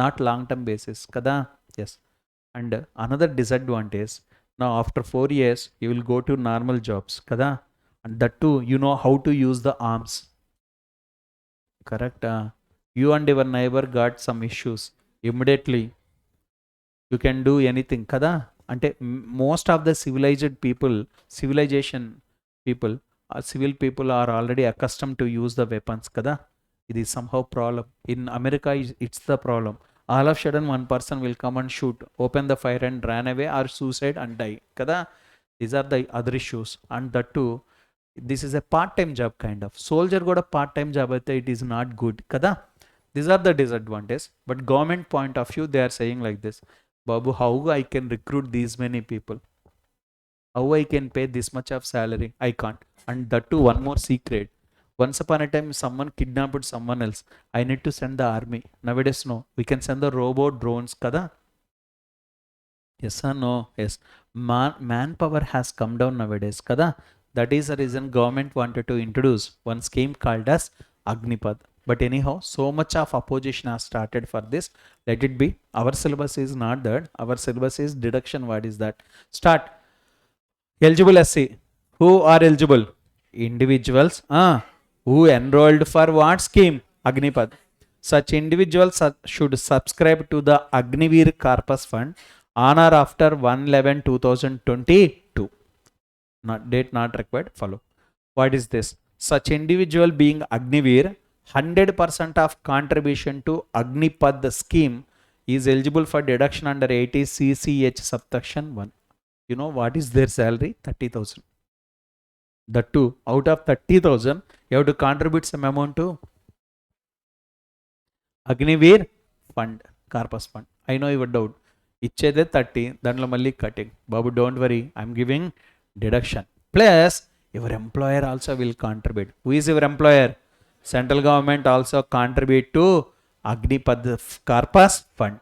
A: not long term basis కదా. Yes. And another disadvantage, నా after 4 years you will go to normal jobs కదా. And that too you know how to use the arms. కరెక్టా? You and your neighbour got some issues, immediately you can do anything కదా. అంటే most of the civilisation people, civil people are already accustomed to use the weapons kada. It is somehow problem. In America, it's the problem. All of a sudden, one person will come and shoot, open the fire and ran away or suicide and die kada. These are the other issues. And that too, this is a part-time job kind of. Soldier got a part-time job, but it is not good kada. These are the disadvantages. But government point of view, they are saying like this, Babu, how I can recruit these many people? How I can pay this much of salary? I can't. And that too, one more secret. Once upon a time, someone kidnapped someone else. I need to send the army. Nowadays, no. We can send the robot drones, kada? Yes or no? Yes. Manpower has come down nowadays, kada? That is the reason government wanted to introduce one scheme called as Agnipad. But anyhow, so much of opposition has started for this. Let it be. Our syllabus is not that. Our syllabus is deduction. What is that? Start. Eligible SC. Who are eligible? Individuals who enrolled for what scheme? Agnipad. Such individuals should subscribe to the Agniveer Corpus Fund on or after 1/11/2022. Date not required. Follow. What is this? Such individual being Agniveer, 100% of contribution to Agnipad scheme is eligible for deduction under 80 CCH subsection 1. You know what is their salary? 30,000. That too, out of 30,000, you have to contribute some amount to Agniveer Fund, Corpus Fund. I know your doubt. Ichede 30, danlo malli cutting. Babu, don't worry, I'm giving deduction. Plus, your employer also will contribute. Who is your employer? Central government also contribute to Agnipad Corpus Fund.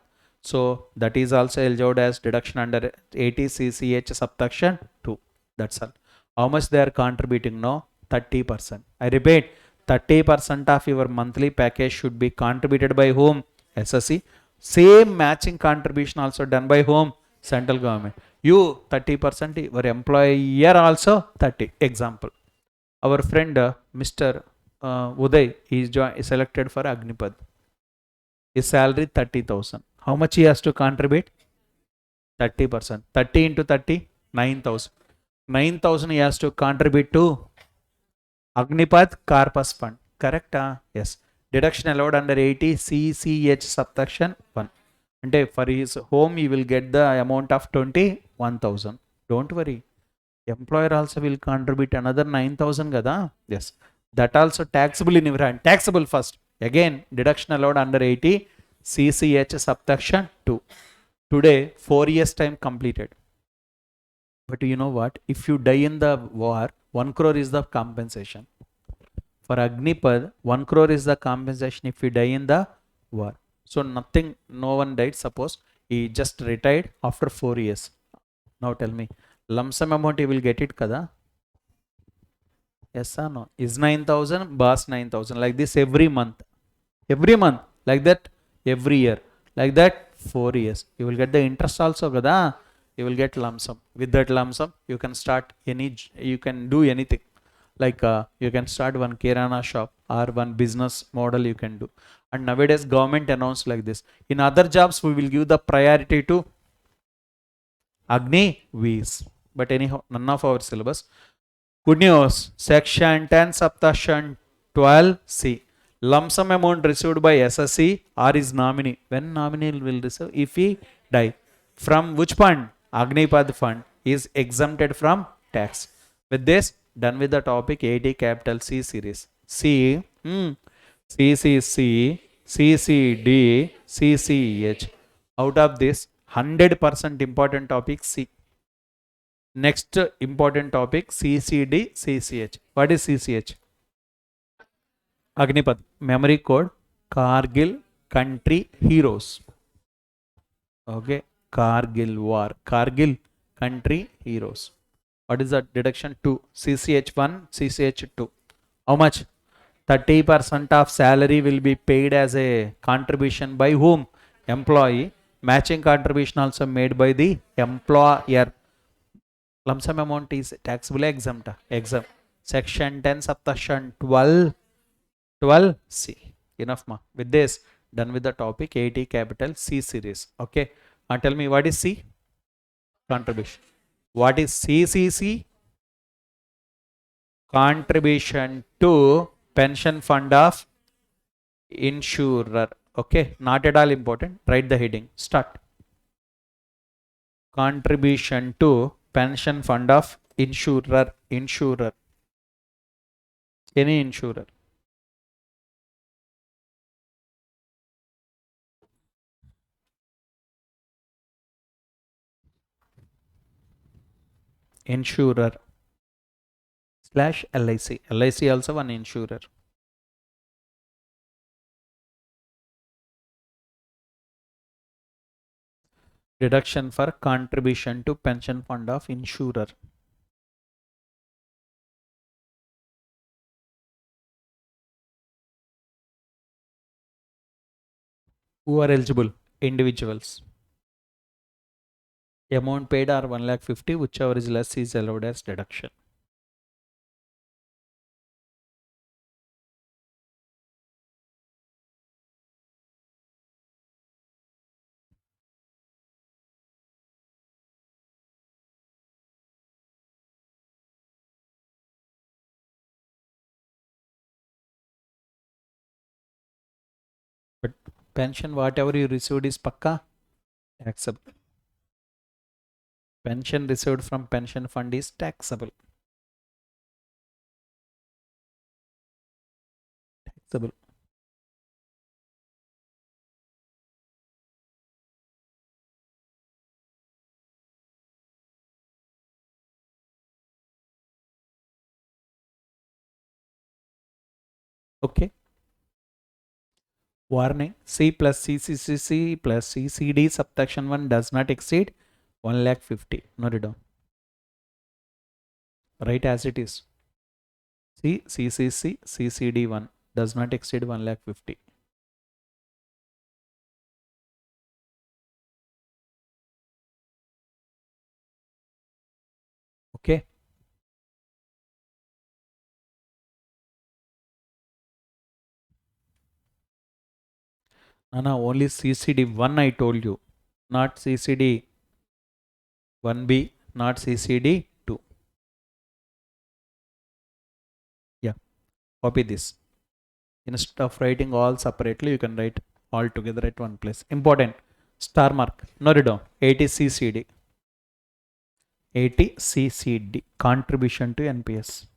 A: So, that is also eligible as deduction under 80 CCH subsection 2. That's all. How much they are contributing now? 30%. I repeat, 30% of your monthly package should be contributed by whom? SSC. Same matching contribution also done by whom? Central government. You 30%, your employer also 30. Example. Our friend Mr. Uday is selected for Agnipad. His salary 30,000. How much he has to contribute? 30%. 30 into 30, 9,000. 9,000 he has to contribute to Agnipad Corpus Fund. Correct? Yes. Deduction allowed under 80 CCH subsection 1. And for his home, he will get the amount of 21,000. Don't worry. Employer also will contribute another 9,000. Gada? Yes. That also taxable in your hand. Taxable first. Again, deduction allowed under 80 CCH subsection 2. Today, 4 years time completed. But you know what? If you die in the war, 1 crore is the compensation. For Agnipad, 1 crore is the compensation if you die in the war. So nothing, no one died. Suppose he just retired after 4 years. Now tell me, lump sum amount he will get it kada? Yes or no? Is 9,000, boss 9,000. Like this every month. Every month. Like that every year. Like that 4 years. You will get the interest also kada? You will get lump sum. With that lump sum, you can start you can do anything. Like you can start one kirana shop or one business model you can do. And nowadays government announced like this. In other jobs, we will give the priority to Agniveers. But anyhow, none of our syllabus. Good news. Section 10 subsection 12C. Lump sum amount received by SSC or his nominee. When nominee will receive? If he die. From which fund? Agnipad Fund. is exempted from tax. With this, done with the topic 80 capital C series. C, CCC, CCD, CCH. Out of this, 100% important topic C. Next important topic CCD, CCH. What is CCH? Agnipath. Memory code. Kargil country heroes. Okay. Kargil war. Kargil country heroes. What is the deduction? 2. CCH1, CCH2. How much? 30% of salary will be paid as a contribution by whom? Employee. Matching contribution also made by the employer. Lump sum amount is taxable exempt. Exempt. Section 10 subsection 12C. Enough ma. With this, done with the topic 80 capital C series. Okay. Now tell me what is C? Contribution. What is CCC? Contribution to pension fund of insurer. Okay. Not at all important. Write the heading. Start. Contribution to pension fund of insurer. Insurer. Any insurer. Insurer / LIC. LIC also one insurer. Deduction for contribution to pension fund of insurer. Who are eligible? Individuals. Amount paid are 1,50,000, whichever is less is allowed as deduction. But pension, whatever you received is pakka taxable. Pension received from pension fund is taxable. Taxable. Okay. Warning, C plus CCCC plus CCD subsection 1 does not exceed 1,50,000. Note it down. Write as it is. C, CCC, CCD 1 does not exceed 1,50,000. Okay. No, only CCD 1 I told you, not CCD 1B, not CCD 2. Yeah, copy this. Instead of writing all separately, you can write all together at one place. Important, star mark, note it down, 80 CCD. 80 CCD, contribution to NPS.